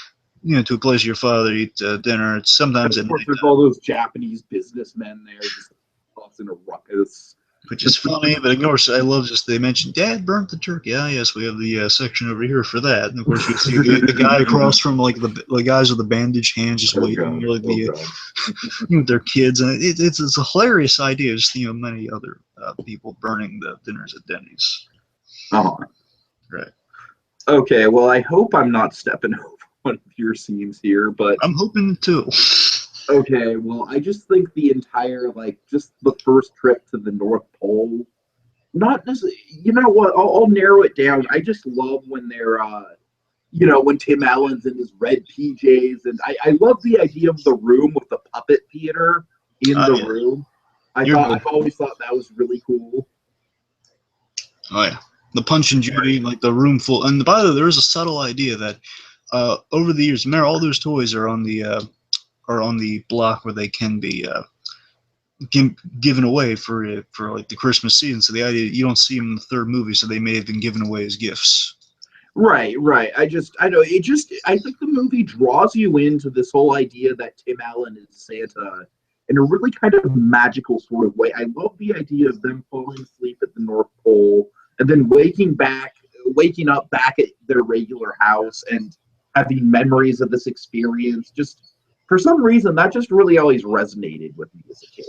to a place with your father, eat dinner. It's sometimes of course, there's all those Japanese businessmen there just causing a ruckus. Which is funny, but of course, I love they mentioned Dad burnt the turkey. Ah, yes, we have the section over here for that. And of course, you see the guy across from like the guys with the bandaged hands just waiting, with their kids, and it's a hilarious idea. Just many other people burning the dinners at Denny's. Right. Okay. Well, I hope I'm not stepping over one of your scenes here, but I'm hoping to. Okay, well, I just think the entire, just the first trip to the North Pole, not necessarily, you know what, I'll narrow it down. I just love when they're, when Tim Allen's in his red PJs, and I love the idea of the room with the puppet theater in the room. I've always thought that was really cool. Oh, yeah. The Punch and Judy, like the room full. And by the way, there is a subtle idea that over the years, remember, all those toys are on the block where they can be given away for like the Christmas season. So the idea you don't see them in the third movie, so they may have been given away as gifts. Right. I know I think the movie draws you into this whole idea that Tim Allen is Santa in a really kind of magical sort of way. I love the idea of them falling asleep at the North Pole and then waking up back at their regular house and having memories of this experience. Just for some reason, that just really always resonated with me as a kid.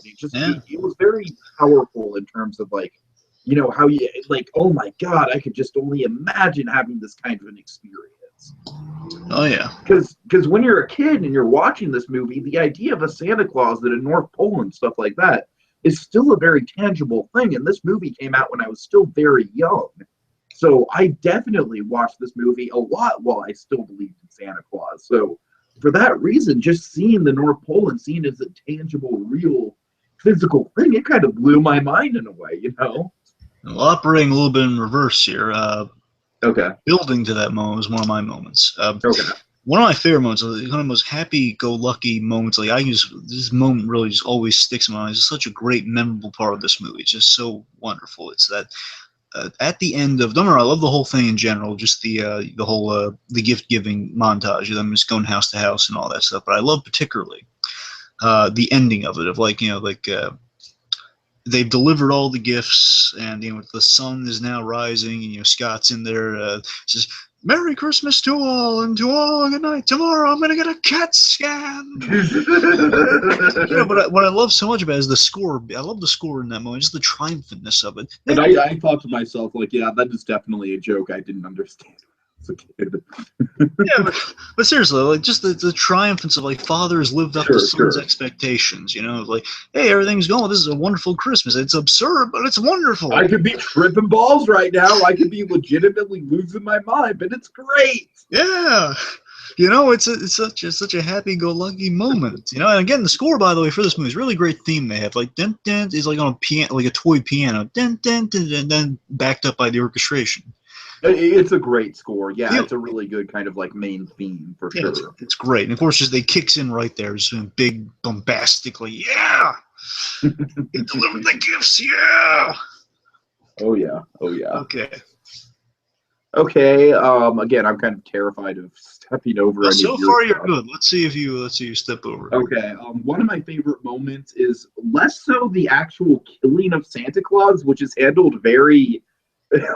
It was very powerful in terms of like, you know, how you like, oh my God, I could just only imagine having this kind of an experience. Oh yeah. Because when you're a kid and you're watching this movie, the idea of a Santa Claus at a North Pole and stuff like that is still a very tangible thing. And this movie came out when I was still very young. So I definitely watched this movie a lot while I still believed in Santa Claus. So for that reason, just seeing the North Pole and seeing it as a tangible, real, physical thing, it kind of blew my mind in a way, you know? Well, operating a little bit in reverse here. Okay. Building to that moment was one of my moments. Okay. One of my favorite moments, one of the most happy-go-lucky moments. Like this moment really just always sticks in my mind. It's just such a great, memorable part of this movie. It's just so wonderful. It's that at the end of, don't worry, I love the whole thing in general. Just the whole the gift giving montage of them just going house to house and all that stuff. But I love particularly the ending of it. Of like they've delivered all the gifts, and the sun is now rising, and Scott's in there, says, "Merry Christmas to all, and to all good night. Tomorrow I'm gonna get a CAT scan." But what I love so much about it is the score. I love the score in that moment, just the triumphantness of it. And I thought to myself, like, yeah, that is definitely a joke I didn't understand as a kid. Yeah, but seriously, like just the triumphance of like father has lived up to son's expectations. Like, hey, everything's going. This is a wonderful Christmas. It's absurd, but it's wonderful. I could be tripping balls right now. I could be legitimately losing my mind, but it's great. Yeah. It's such a happy-go-lucky moment. And again, the score, by the way, for this movie is a really great theme they have. Like, dun dun is like on a piano, like a toy piano, dun dun dun dun, dun backed up by the orchestration. It's a great score. Yeah, it's a really good kind of like main theme for sure. It's great. And of course, just they kicks in right there, just big, bombastically, yeah! They delivered the gifts, yeah! Oh, yeah. Okay. Okay, again, I'm kind of terrified of stepping over. Well, so far, you're good. Let's see if you step over. Okay, one of my favorite moments is less so the actual killing of Santa Claus, which is handled very,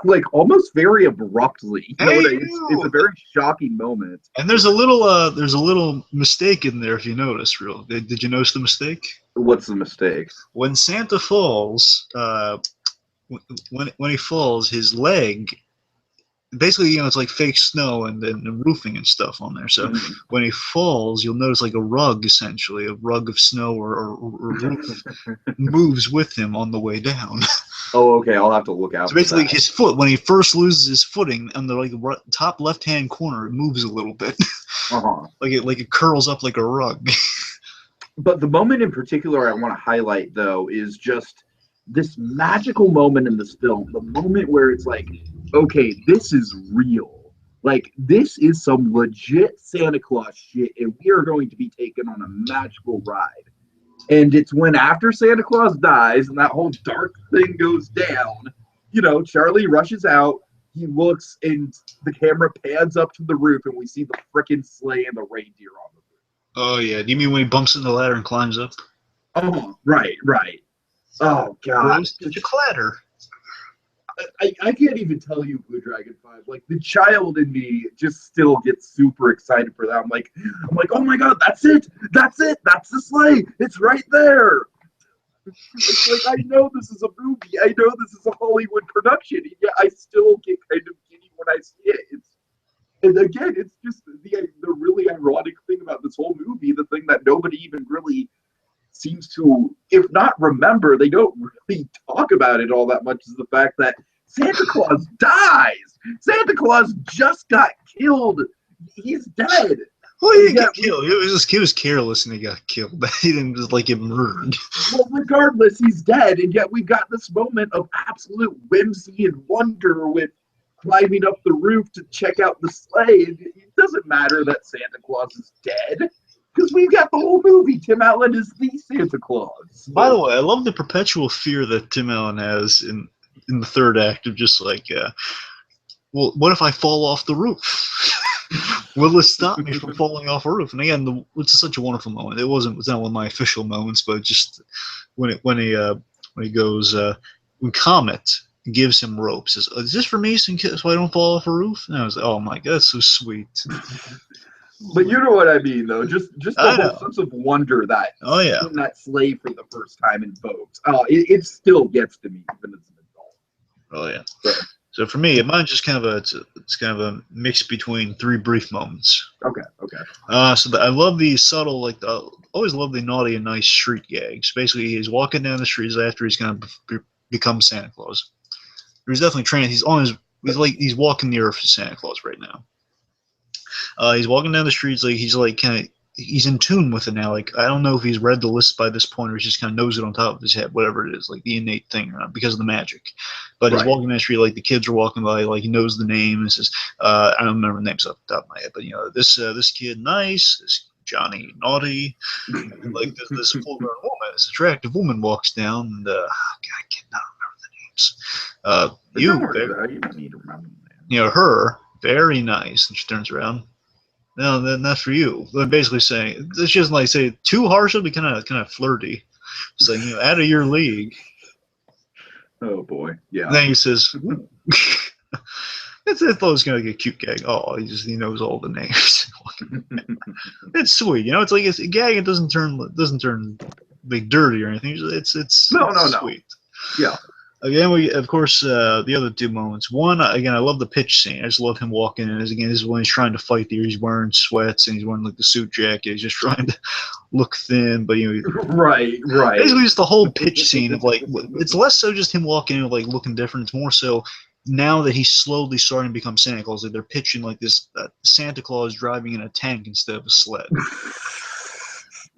like, almost very abruptly. It's a very shocking moment. And there's a little mistake in there if you notice. Did you notice the mistake? What's the mistake? When Santa falls, when he falls, his leg. Basically, it's like fake snow and then roofing and stuff on there. So when he falls, you'll notice like a rug, essentially, a rug of snow or roof moves with him on the way down. Oh, okay. I'll have to look out. So basically, his foot, when he first loses his footing on the top left-hand corner, it moves a little bit, like it curls up like a rug. But the moment in particular I want to highlight, though, is just this magical moment in this film. The moment where it's like, okay, this is real. Like, this is some legit Santa Claus shit, and we are going to be taken on a magical ride. And it's when after Santa Claus dies and that whole dark thing goes down, Charlie rushes out, he looks, and the camera pans up to the roof, and we see the frickin' sleigh and the reindeer on the roof. Oh, yeah. Do you mean when he bumps in the ladder and climbs up? Oh, right. Oh, God. Did you clatter? I can't even tell you, BlueDragonFive. Like, the child in me just still gets super excited for that. I'm like, oh my God, that's it. That's the sleigh. It's right there. It's like, I know this is a movie. I know this is a Hollywood production. And yet I still get kind of giddy when I see it. And again, it's just the really ironic thing about this whole movie, the thing that nobody even really seems to, if not remember, they don't really talk about it all that much, is the fact that Santa Claus dies. Santa Claus just got killed. He's dead. Well, he didn't get killed. He was careless and he got killed. He didn't just get murdered. Well, regardless, he's dead, and yet we got this moment of absolute whimsy and wonder with climbing up the roof to check out the sleigh. It doesn't matter that Santa Claus is dead. Because we've got the whole movie. Tim Allen is the Santa Claus. By the way, I love the perpetual fear that Tim Allen has in the third act of just like, well, what if I fall off the roof? Will this stop me from falling off a roof? And again, it's such a wonderful moment. It's not one of my official moments, but just when he goes, when Comet gives him rope, says, "Is this for me so I don't fall off a roof?" And I was like, "Oh my god, that's so sweet." But you know what I mean, though. Just the whole sense of wonder that seeing that sleigh for the first time invokes. It still gets to me even as an adult. Oh yeah. So for me, mine's just kind of it's kind of a mix between three brief moments. Okay. I love the subtle, like always love the naughty and nice street gags. Basically, he's walking down the streets after he's kind of become Santa Claus. He's definitely trained. He's walking the earth as Santa Claus right now. He's walking down the streets like he's in tune with it now. Like, I don't know if he's read the list by this point or he just kind of knows it on top of his head, whatever it is, like the innate thing because of the magic. But he's walking down the street like the kids are walking by, like he knows the name and says, I don't remember the names off the top of my head, but this kid nice, this Johnny naughty, and like this full-grown woman, this attractive woman walks down, and God, I cannot remember the names. You don't need to remember the names. Her, very nice, and she turns around. No, then that's for you. They're basically saying this doesn't like say too harsh. It'll be kind of flirty. It's like out of your league. Oh boy, yeah. And then he says, I thought it was gonna get a cute gag. Oh, he knows all the names. It's sweet, It's like it's a gag. It doesn't turn like dirty or anything. It's sweet. Yeah. Again, of course, the other two moments. One, again, I love the pitch scene. I just love him walking in. This is when he's trying to fight there. He's wearing sweats and he's wearing like the suit jacket. He's just trying to look thin, but right. Basically, just the whole pitch scene of like, it's less so just him walking in like looking different. It's more so now that he's slowly starting to become Santa Claus. Like they're pitching like this Santa Claus driving in a tank instead of a sled.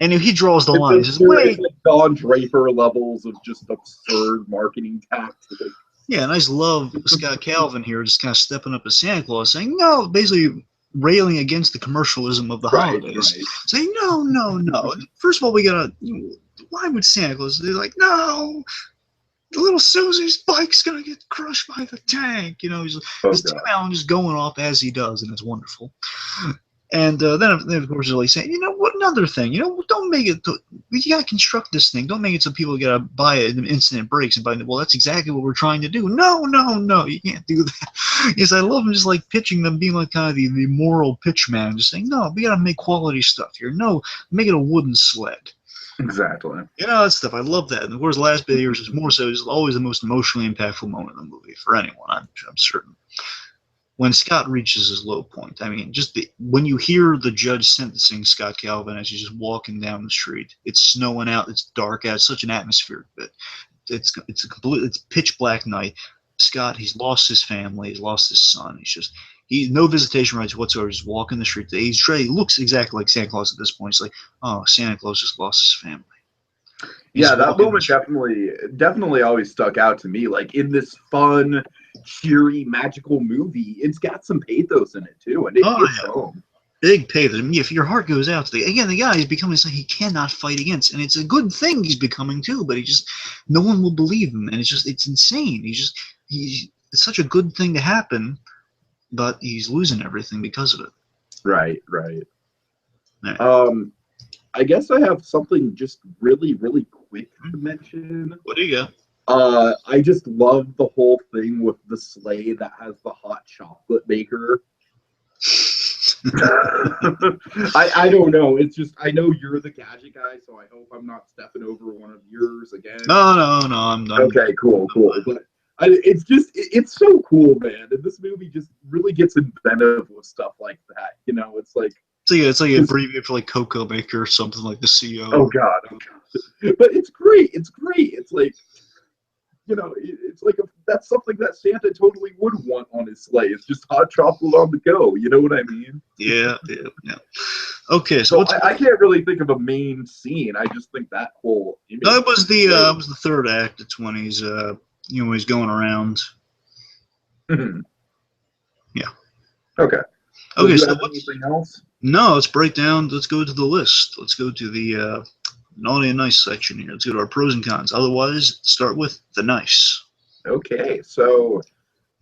And if he draws the line, he says, "Wait." It's like Don Draper levels of just absurd marketing tactics. Yeah, and I just love Scott Calvin here just kind of stepping up as Santa Claus, saying, no, basically railing against the commercialism of the holidays. Right. Saying, no. First of all, why would Santa Claus? They're like, no, the little Susie's bike's going to get crushed by the tank. He's Tim Allen just going off as he does, and it's wonderful. And then, of course, they're like saying, what another thing? Don't make it. You gotta construct this thing. Don't make it so people gotta buy it in instant it breaks and buy it. Well, that's exactly what we're trying to do. No, you can't do that. Yes, I love him just like pitching them, being like kind of the moral pitch man, just saying, no, we gotta make quality stuff here. No, make it a wooden sled. Exactly. That stuff. I love that. And of course, the last bit of yours is more so. Is always the most emotionally impactful moment in the movie for anyone. I'm certain. When Scott reaches his low point, I mean, when you hear the judge sentencing Scott Calvin as he's just walking down the street, it's snowing out, it's dark out, it's such an atmospheric bit. It's pitch black night. Scott, he's lost his family, he's lost his son. No visitation rights whatsoever. Just walking the street. He looks exactly like Santa Claus at this point. He's like, oh, Santa Claus just lost his family. Yeah, that moment definitely always stuck out to me. Like in this fun, cheery, magical movie, it's got some pathos in it too, and it hits home. Big pathos. I mean, if your heart goes out to the guy is becoming something he cannot fight against, and it's a good thing he's becoming too. But no one will believe him, and it's insane. It's such a good thing to happen, but he's losing everything because of it. Right. I guess I have something just really, really quick to mention. What do you got? I just love the whole thing with the sleigh that has the hot chocolate maker. I don't know. It's just, I know you're the gadget guy, so I hope I'm not stepping over one of yours again. No, I'm not. Okay, cool. But it's so cool, man. And this movie just really gets inventive with stuff like that. It's like, it's like abbreviated for like Cocoa Maker or something like the CO. Oh God. But it's great. It's like, it's like that's something that Santa totally would want on his sleigh. It's just hot chocolate on the go. You know what I mean? Yeah. Okay, so I can't really think of a main scene. I just think that whole image. No, it was the third act. It's when he's he's going around. Okay. So Okay, do you so have anything else? No, let's break down. Let's go to the list. Let's go to the naughty and nice section here. Let's go to our pros and cons. Otherwise, start with the nice. Okay, so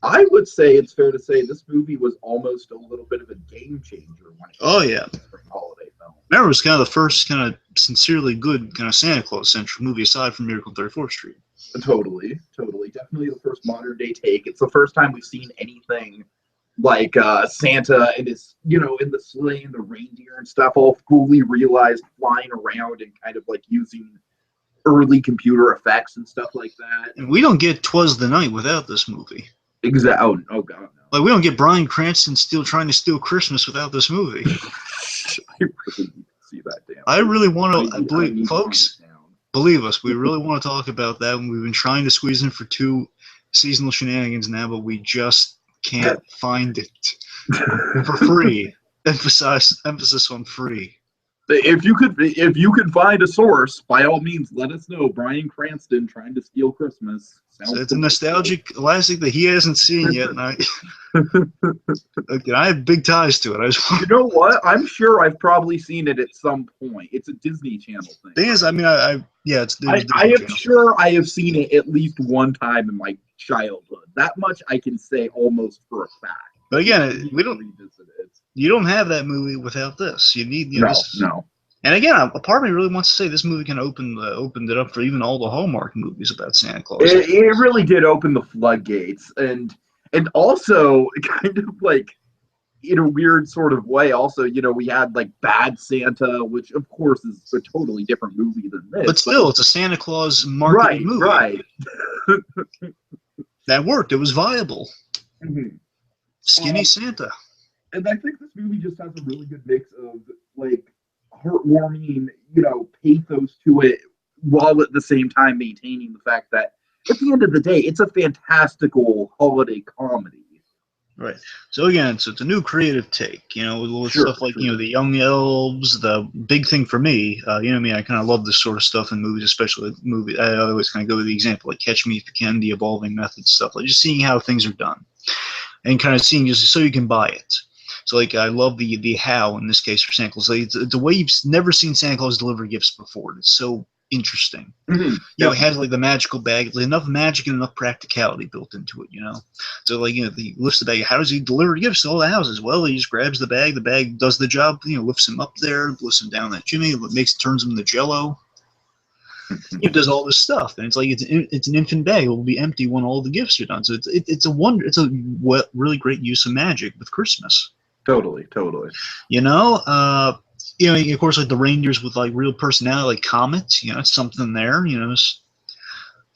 I would say it's fair to say this movie was almost a little bit of a game changer when it Oh came yeah, to the spring holiday film. remember it was kind of the first kind of sincerely good kind of Santa Claus centric movie aside from Miracle on 34th Street. Totally, totally. Definitely the first modern day take. It's the first time we've seen anything like Santa and his, in the sleigh and the reindeer and stuff, all fully realized flying around and kind of like using early computer effects and stuff like that. And we don't get "Twas the Night" without this movie. Exactly. Oh God, no. Like we don't get Bryan Cranston still trying to steal Christmas without this movie. I really need to see that. Damn. I really want to believe, to folks. Believe us, we really want to talk about that. We've been trying to squeeze in for 2 seasonal shenanigans now, but we just can't find it for free. Emphasis on free. If you could find a source, by all means, let us know. Bryan Cranston trying to steal Christmas. So it's a nostalgic classic that he hasn't seen yet, and I have big ties to it. You know what? I'm sure I've probably seen it at some point. It's a Disney Channel thing. Thing is, I mean, it's. I am sure I have seen it at least one time in my childhood. That much I can say almost for a fact. But again, we don't. You don't have that movie without this. You need no. And again, a part of me really wants to say this movie kind of opened it up for even all the Hallmark movies about Santa Claus. It really did open the floodgates, and also kind of like in a weird sort of way. Also, we had like Bad Santa, which of course is a totally different movie than this. But still, it's a Santa Claus marketed movie. Right. That worked. It was viable. Mm-hmm. Skinny Santa. And I think this movie just has a really good mix of like heartwarming, pathos to it, while at the same time maintaining the fact that at the end of the day, it's a fantastical holiday comedy. Right. So again, it's a new creative take, with stuff like, the young elves. The big thing for me, I kind of love this sort of stuff in movies, especially movies. I always kind of go with the example like Catch Me If You Can, the evolving method stuff, like just seeing how things are done and kind of seeing just so you can buy it. So like I love the how in this case for Santa Claus. Like, it's the way you've never seen Santa Claus deliver gifts before. It's so interesting. Mm-hmm. It has like the magical bag, like, enough magic and enough practicality built into it. So like he lifts the bag. How does he deliver gifts to all the houses? Well, he just grabs the bag. The bag does the job. Lifts him up there, lifts him down that chimney, turns him into Jello. It does all this stuff, and it's like it's an infant bag. It will be empty when all the gifts are done. So it's a wonder. It's a really great use of magic with Christmas. Totally. Of course, like the reindeers with like real personality, like Comet. It's something there. He's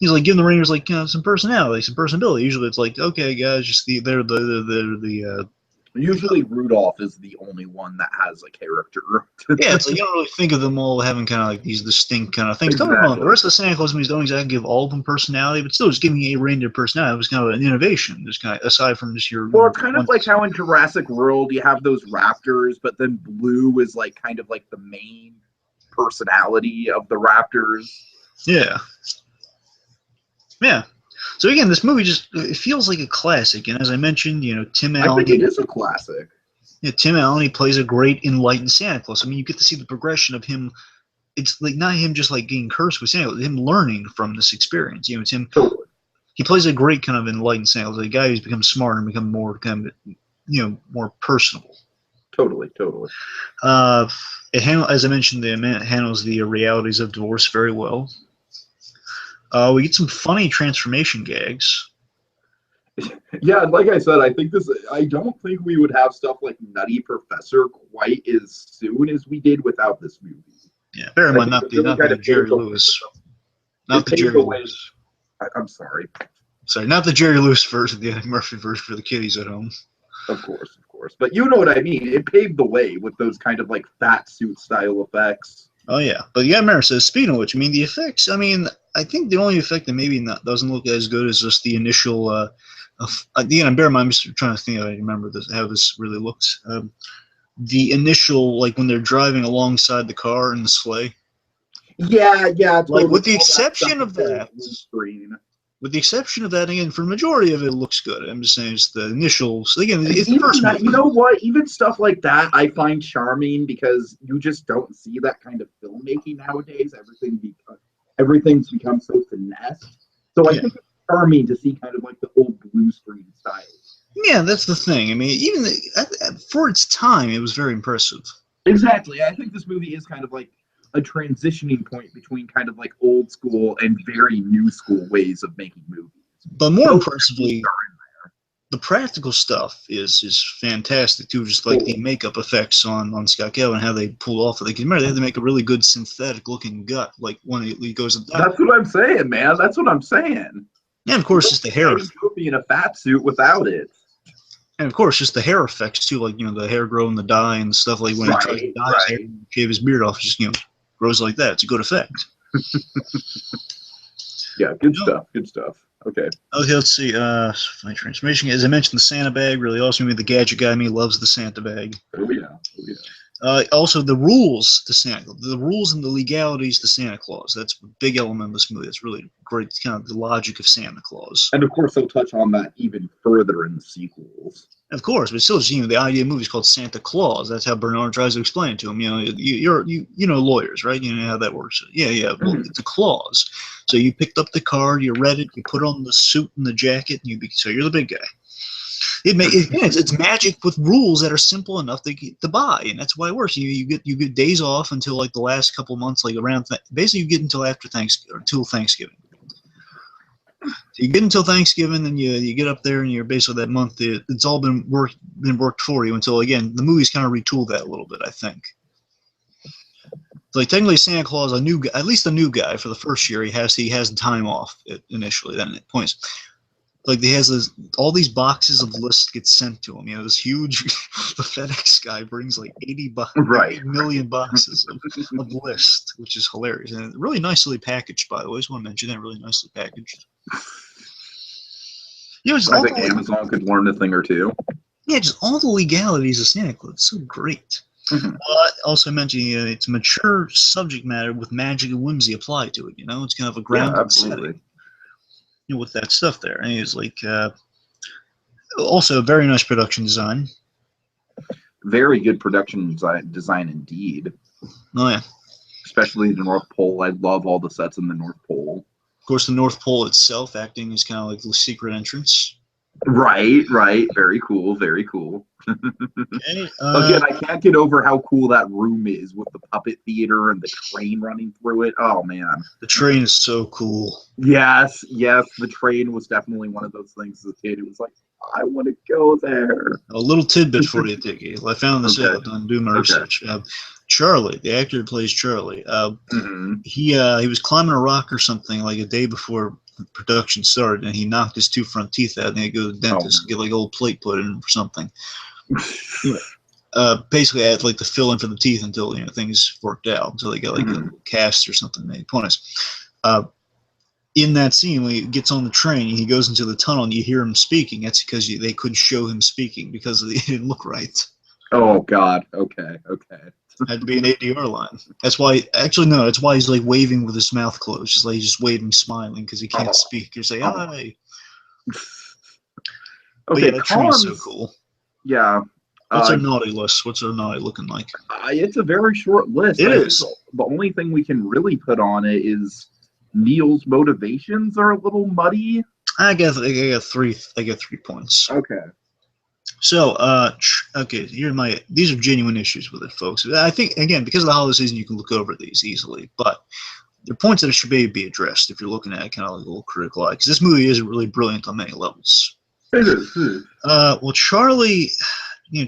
like giving the reindeers like some personality, some personability. Usually, it's like, okay, guys, just they're the Usually, Rudolph is the only one that has a character. Yeah, it's like you don't really think of them all having kind of like these distinct kind of things. Exactly. Don't know, the rest of the Santa Claus movies don't exactly give all of them personality, but still, just giving a reindeer personality was kind of an innovation. Just kind of aside from just your. Well, it's kind of like how in Jurassic World you have those raptors, but then Blue is like kind of like the main personality of the raptors. Yeah. Yeah. So again, this movie it feels like a classic, and as I mentioned, Tim Allen. I think it is a classic. Yeah, Tim Allen, he plays a great enlightened Santa Claus. I mean, you get to see the progression of him. It's like not him just like getting cursed with Santa Claus, him learning from this experience. It's him. Totally. He plays a great kind of enlightened Santa Claus, a guy who's become smarter and become more kind of, more personable. Totally. As I mentioned, it handles the realities of divorce very well. We get some funny transformation gags. Yeah, like I said, I don't think we would have stuff like Nutty Professor quite as soon as we did without this movie. Yeah, bear in mind, not the Jerry Lewis. Not the Jerry Lewis. I'm sorry. Sorry, not the Jerry Lewis version, the Eddie Murphy version for the kiddies at home. Of course. But you know what I mean. It paved the way with those kind of like fat suit style effects. Oh, yeah. But you got to remember, so speaking of which, the effects, I think the only effect that maybe doesn't look as good is just the initial, again, bear in mind, I'm just trying to think I remember how this really looks. The initial, like when they're driving alongside the car in the sleigh. Yeah. Totally. Like with the exception of that. Screen. With the exception of that, again, for the majority of it, it looks good. I'm just saying it's the initials. Again, it's the even first that, movie. you know what? Even stuff like that I find charming because you just don't see that kind of filmmaking nowadays. Everything's become so finessed. So I think it's charming to see kind of like the old blue screen style. Yeah, that's the thing. I mean, even for its time, it was very impressive. Exactly. I think this movie is kind of like a transitioning point between kind of like old school and very new school ways of making movies. But more impressively, the practical stuff is fantastic too. Just like the makeup effects on Scott Calvin, how they pull off. Like, remember, they had to make a really good synthetic looking gut. Like when he goes. That's what I'm saying, man. That's what I'm saying. And of course, just the hair. Be in a fat suit without it. And of course, just the hair effects too, like the hair growing, the dye and stuff. Like when he tries to dye his hair, shave his beard off, just grows like that. It's a good effect. Yeah, good stuff. Good stuff. Okay, let's see. My transformation, as I mentioned, the Santa bag really awesome. The gadget guy in me loves the Santa bag. Oh yeah. Also, the rules to Santa, the rules and the legalities to Santa Claus. That's a big element of this movie. That's really great. It's kind of the logic of Santa Claus. And of course, they'll touch on that even further in the sequels. Of course, but still, the idea of the movie is called Santa Claus. That's how Bernard tries to explain it to him. You know lawyers, right? You know how that works. Yeah. Well, it's a clause. So you picked up the card, you read it, you put on the suit and the jacket, and so you're the big guy. It's magic with rules that are simple enough to buy, and that's why it works. You get days off until like the last couple months, like around basically you get until after Thanksgiving. So you get until Thanksgiving, and you get up there, and you're basically that month. It's all been worked for you until again the movie's kind of retooled that a little bit, I think. Like technically, Santa Claus, at least a new guy for the first year, he has time off initially. Then at points, like he has all these boxes of lists get sent to him. This huge, the FedEx guy brings like 80 million boxes of lists, which is hilarious and really nicely packaged. By the way, I just want to mention that really nicely packaged. I think Amazon could learn a thing or two. Yeah, just all the legalities of Santa Claus. It's so great. Mm-hmm. Also mentioning it's mature subject matter with magic and whimsy applied to it. It's kind of a grounded setting. With that stuff there, and it's like also a very nice production design. Very good production design indeed. Oh yeah, especially the North Pole. I love all the sets in the North Pole. Of course, the North Pole itself acting as kind of like the secret entrance. Right. Very cool. Okay, again, I can't get over how cool that room is with the puppet theater and the train running through it. Oh man, the train is so cool. Yes, the train was definitely one of those things as a kid. It was like, I want to go there. A little tidbit for you, Tiki. I found this out on doing my research. Charlie, the actor who plays Charlie, he was climbing a rock or something like a day before production started, and he knocked his 2 front teeth out, and he had to go to the dentist and get like a old plate put in or something. Basically, I had like to fill in for the teeth until things worked out, until they got like a cast or something made. Point is, in that scene when he gets on the train, he goes into the tunnel, and you hear him speaking. That's because they couldn't show him speaking because he didn't look right. Oh God. Okay. Had to be an ADR line. That's why. Actually, no. That's why he's like waving with his mouth closed, just like he's just waving, smiling because he can't speak. You say hi. Okay, that train's so cool. Yeah. What's our naughty list? What's our naughty looking like? It's a very short list. It is. The only thing we can really put on it is Neil's motivations are a little muddy. I got 3. I got 3 points. Okay. So, okay, these are genuine issues with it, folks. I think, again, because of the holiday season, you can look over these easily, but there are points that should be addressed if you're looking at it kind of like a little critical eye, because this movie isn't really brilliant on many levels. It is. Well, Charlie,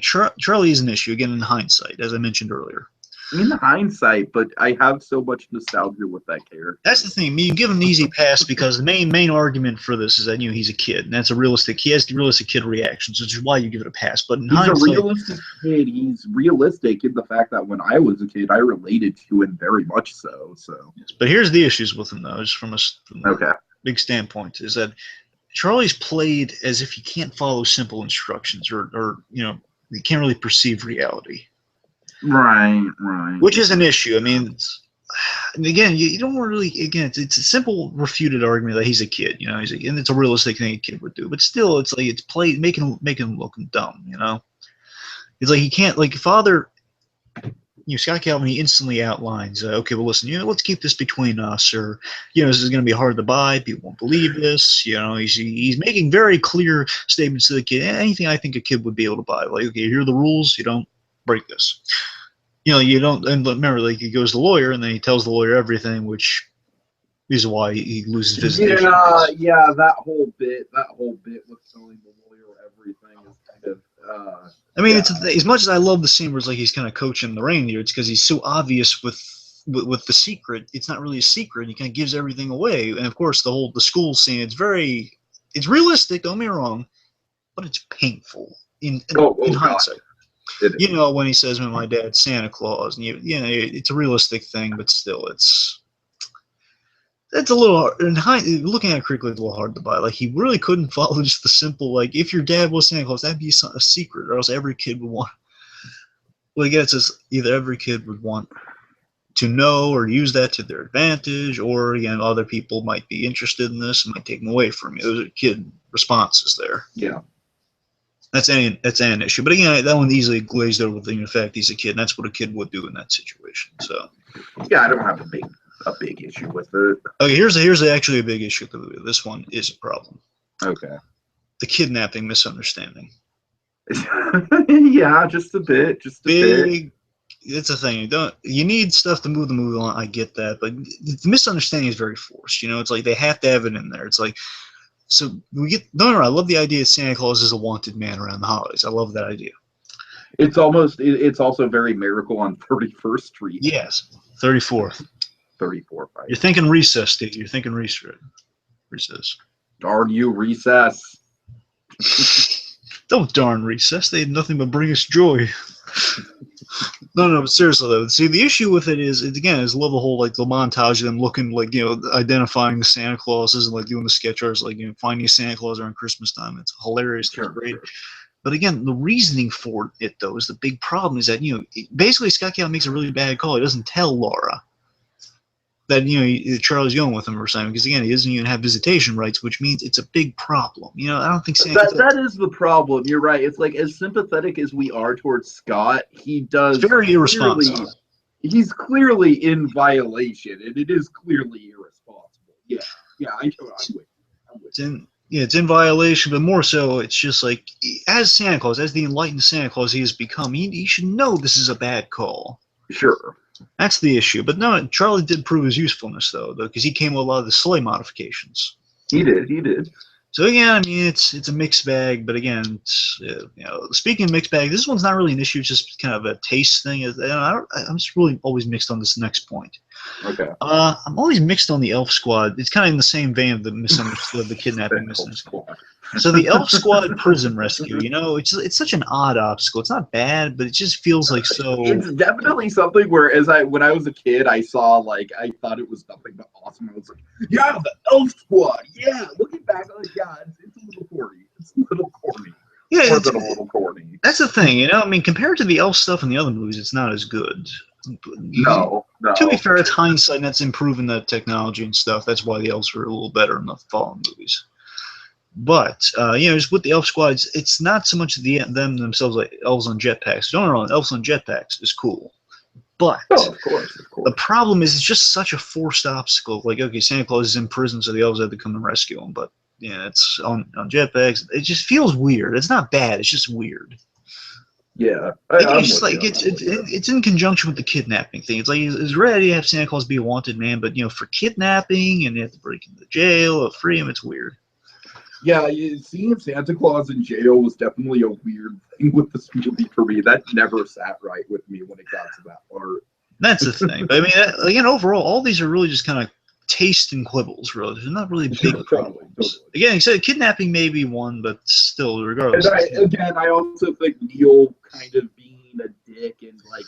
Charlie is an issue, again, in hindsight, as I mentioned earlier. In hindsight, but I have so much nostalgia with that character. That's the thing. You give him an easy pass because the main argument for this is that he's a kid, and that's he has realistic kid reactions, which is why you give it a pass. But in hindsight, he's a realistic kid. He's realistic in the fact that when I was a kid, I related to him very much so. But here's the issues with him, though, just from a big standpoint, is that Charlie's played as if he can't follow simple instructions, or he can't really perceive reality. Right. Which is an issue. I mean, and again, you don't really. Again, it's a simple refuted argument that he's a kid. You know, and it's a realistic thing a kid would do. But still, it's like it's played making him look dumb. You know, it's like he can't like father. Scott Calvin, he instantly outlines, okay, well, listen, let's keep this between us, or, this is going to be hard to buy. People won't believe this. He's making very clear statements to the kid. Anything I think a kid would be able to buy. Like, okay, here are the rules. You don't break this. You don't, and remember, like, he goes to the lawyer, and then he tells the lawyer everything, which is why he loses visitation. Yeah, that whole bit with telling the lawyer everything is kind of, I mean, it's as much as I love the scene where it's like he's kind of coaching the reindeer, it's because he's so obvious with the secret. It's not really a secret. He kind of gives everything away. And of course, the school scene, it's realistic, don't get me wrong, but it's painful in hindsight. When he says, "When my dad's Santa Claus," and it's a realistic thing, but still, it's a little hard. Looking at it critically, it's a little hard to buy. Like, he really couldn't follow just the simple, like, if your dad was Santa Claus, that'd be a secret, or else every kid would want. Well, I guess it's either every kid would want to know or use that to their advantage, or again, other people might be interested in this and might take them away from you. Those are kid responses there. Yeah. That's an issue. But again, that one easily glazed over with the fact he's a kid, and that's what a kid would do in that situation. So. Yeah, I don't have a big issue with it. Okay, here's actually a big issue. This one is a problem. Okay. The kidnapping misunderstanding. Yeah, just a bit. It's a thing. You need stuff to move the movie on. I get that, but the misunderstanding is very forced. It's like they have to have it in there. It's like, so we get no. I love the idea that Santa Claus is a wanted man around the holidays. I love that idea. It's also very Miracle on 31st Street. Yes, 34th. 34th. You're thinking Recess, Steve. You're thinking Recess. Darn you, Recess. Don't darn Recess. They had nothing but bring us joy. No, but seriously though, see, the issue with it is love the whole, like, the montage of them looking, like, identifying the Santa Clauses and, like, doing the sketch arts, like, finding a Santa Claus around Christmas time. It's hilarious. It's great. But again, the reasoning for it, though, is the big problem is that, basically Scott Calvin makes a really bad call. He doesn't tell Laura that, Charlie's going with him or something, because again, he doesn't even have visitation rights, which means it's a big problem. I don't think that is the problem. You're right. It's like, as sympathetic as we are towards Scott, he does very irresponsible. He's clearly in violation, and it is clearly irresponsible. Yeah, I'm with you. It's in violation, but more so, it's just like, as Santa Claus, as the enlightened Santa Claus he has become, he should know this is a bad call. Sure. That's the issue. But no, Charlie did prove his usefulness, though, because he came with a lot of the sleigh modifications. He did. So, again, I mean, it's a mixed bag, but again, speaking of mixed bag, this one's not really an issue, it's just kind of a taste thing. I'm just really always mixed on this next point. Okay. I'm always mixed on the Elf Squad. It's kind of in the same vein of the misunderstood, the kidnapping misunderstanding. So the Elf Squad prison rescue, it's such an odd obstacle. It's not bad, but it just feels like so. It's definitely something where, when I was a kid, I saw, like, I thought it was nothing but awesome. I was like, yeah, the Elf Squad. Yeah, looking back, I'm like, yeah, it's a little corny. It's a little corny. Yeah, it's a little corny. That's the thing, I mean, compared to the Elf stuff in the other movies, it's not as good. No. To be fair, it's hindsight, and that's improving that technology and stuff. That's why the elves were a little better in the following movies. But just with the Elf Squads, it's not so much them themselves, like elves on jetpacks. Don't get me wrong, elves on jetpacks is cool, but of course. The problem is it's just such a forced obstacle. Like, okay, Santa Claus is in prison, so the elves had to come and rescue him. But it's on jetpacks. It just feels weird. It's not bad. It's just weird. Yeah, it's in conjunction with the kidnapping thing. It's like it's ready to have Santa Claus be a wanted man, but for kidnapping and you have to break into jail or free him, it's weird. Yeah, seeing Santa Claus in jail was definitely a weird thing with this movie for me. That never sat right with me when it got to that part. That's the thing. But I mean, again, overall, all these are really just kind of taste and quibbles, really. They're not really big problems. Again, except kidnapping may be one, but still, regardless. And I also think Neil kind of being a dick and, like,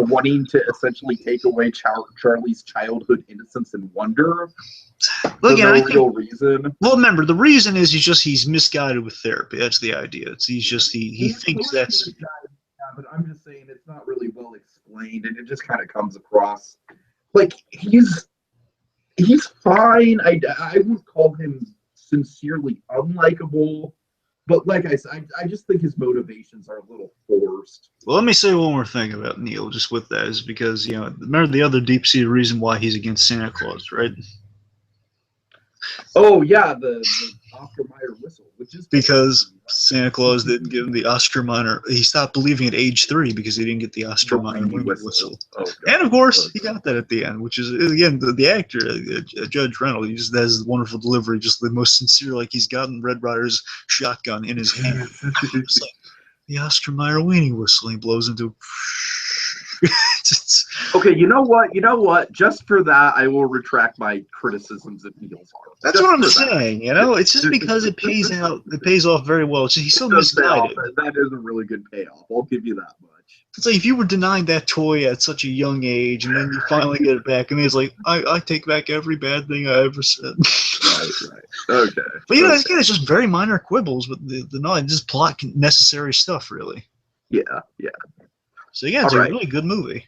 wanting to essentially take away Charlie's childhood innocence and wonder. Well, again, for no real reason. Well, remember, the reason is he's misguided with therapy. That's the idea. He thinks that's. Yeah, but I'm just saying it's not really well explained, and it just kind of comes across like he's fine. I wouldn't call him sincerely unlikable, but like I said, I just think his motivations are a little forced. Well, let me say one more thing about Neil, just with that, is because, remember the other deep-seated reason why he's against Santa Claus, right? Oh yeah, the Oscar Mayer whistle, which is because Santa Claus didn't give him the Oscar Mayer. He stopped believing at age 3 because he didn't get the Oscar Mayer whistle. Oh, and of course, he got that at the end, which is again the actor, Judge Reynolds. He just has wonderful delivery, just the most sincere, like he's gotten Red Ryder's shotgun in his hand. It's like the Oscar Mayer weenie whistle. And he blows into. Okay, you know what? Just for that, I will retract my criticisms of Neil's art. That's just what I'm saying. It's just because it pays out. It pays off very well. He's so misguided. That is a really good payoff. I'll give you that much. It's like if you were denied that toy at such a young age, and then you finally get it back, and he's like, "I take back every bad thing I ever said." Right. Okay. But again, it's just very minor quibbles with the just plot necessary stuff, really. Yeah. So yeah, it's a really good movie.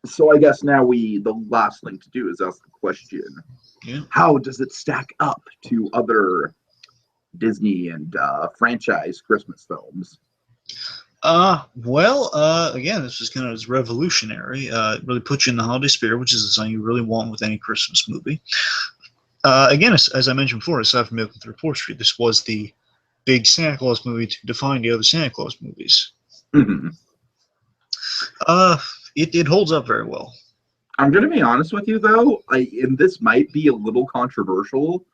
So I guess now the last thing to do is ask the question: how does it stack up to other Disney and franchise Christmas films? Again, this is kind of revolutionary. It really puts you in the holiday spirit, which is something you really want with any Christmas movie. Again, as I mentioned before, aside from Milk through 4th Street, this was the big Santa Claus movie to define the other Santa Claus movies. Mm-hmm. It holds up very well. I'm going to be honest with you, though, and this might be a little controversial.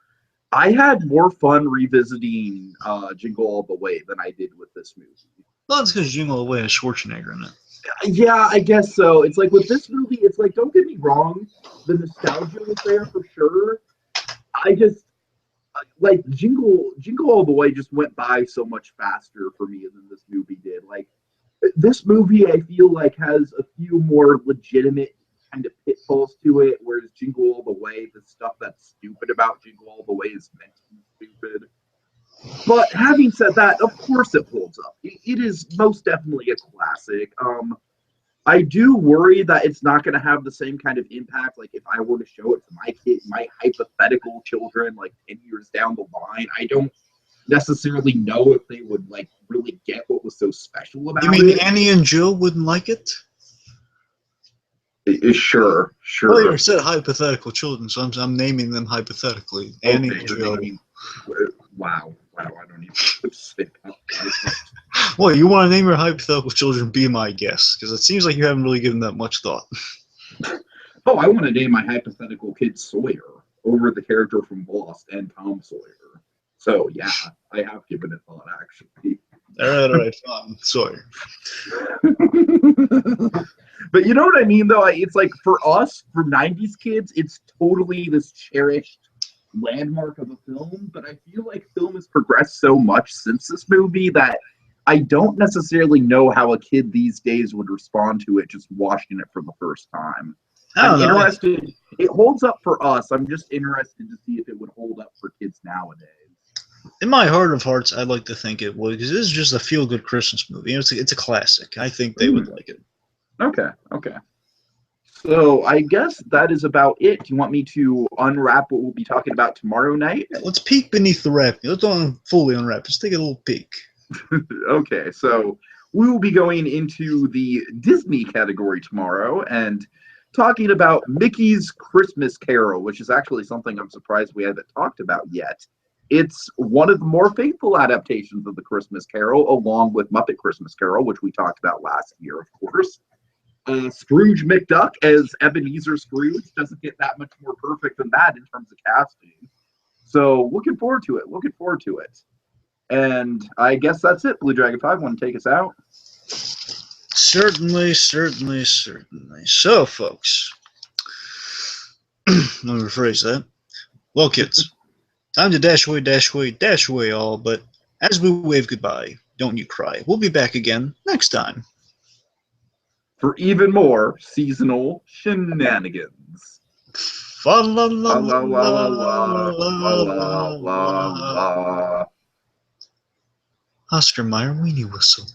I had more fun revisiting Jingle All the Way than I did with this movie. Well, it's because Jingle All the Way has Schwarzenegger in it. Yeah, I guess so. It's like with this movie, it's like, don't get me wrong, the nostalgia was there for sure. I just, like, Jingle All the Way just went by so much faster for me than this movie did. Like, this movie, I feel like, has a few more legitimate kind of pitfalls to it, whereas Jingle All the Way, the stuff that's stupid about Jingle All the Way is meant to be stupid. But having said that, of course it holds up. It is most definitely a classic. I do worry that it's not going to have the same kind of impact. Like if I were to show it to my hypothetical children, like 10 years down the line, I don't necessarily know if they would like really get what was so special about it. You mean Annie and Jill wouldn't like it? Sure. Well, you said hypothetical children, so I'm naming them hypothetically. Annie and Jill. Wow, I don't even say that. Well, you want to name your hypothetical children? Be my guest, because it seems like you haven't really given that much thought. Oh, I want to name my hypothetical kid Sawyer over the character from Lost and Tom Sawyer. So yeah, I have given it thought actually. All right, fine, Sawyer. But you know what I mean, though? It's like for us, for 90s kids, it's totally this cherished landmark of a film. But I feel like film has progressed so much since this movie that I don't necessarily know how a kid these days would respond to it just watching it for the first time. I'm interested. It holds up for us. I'm just interested to see if it would hold up for kids nowadays. In my heart of hearts, I'd like to think it would, because this is just a feel-good Christmas movie. It's a classic. I think they would like it. Okay. So I guess that is about it. Do you want me to unwrap what we'll be talking about tomorrow night? Yeah, let's peek beneath the wrapping. Let's don't fully unwrap. Let's take a little peek. Okay, so we will be going into the Disney category tomorrow and talking about Mickey's Christmas Carol, which is actually something I'm surprised we haven't talked about yet. It's one of the more faithful adaptations of the Christmas Carol, along with Muppet Christmas Carol, which we talked about last year, of course. Scrooge McDuck as Ebenezer Scrooge doesn't get that much more perfect than that in terms of casting. So looking forward to it. And I guess that's it. BlueDragonFive, want to take us out? Certainly. So, folks, let me rephrase that. Well, kids, time to dash away all, but as we wave goodbye, don't you cry. We'll be back again next time for even more seasonal shenanigans. La la la la la la. Oscar Mayer weenie whistle.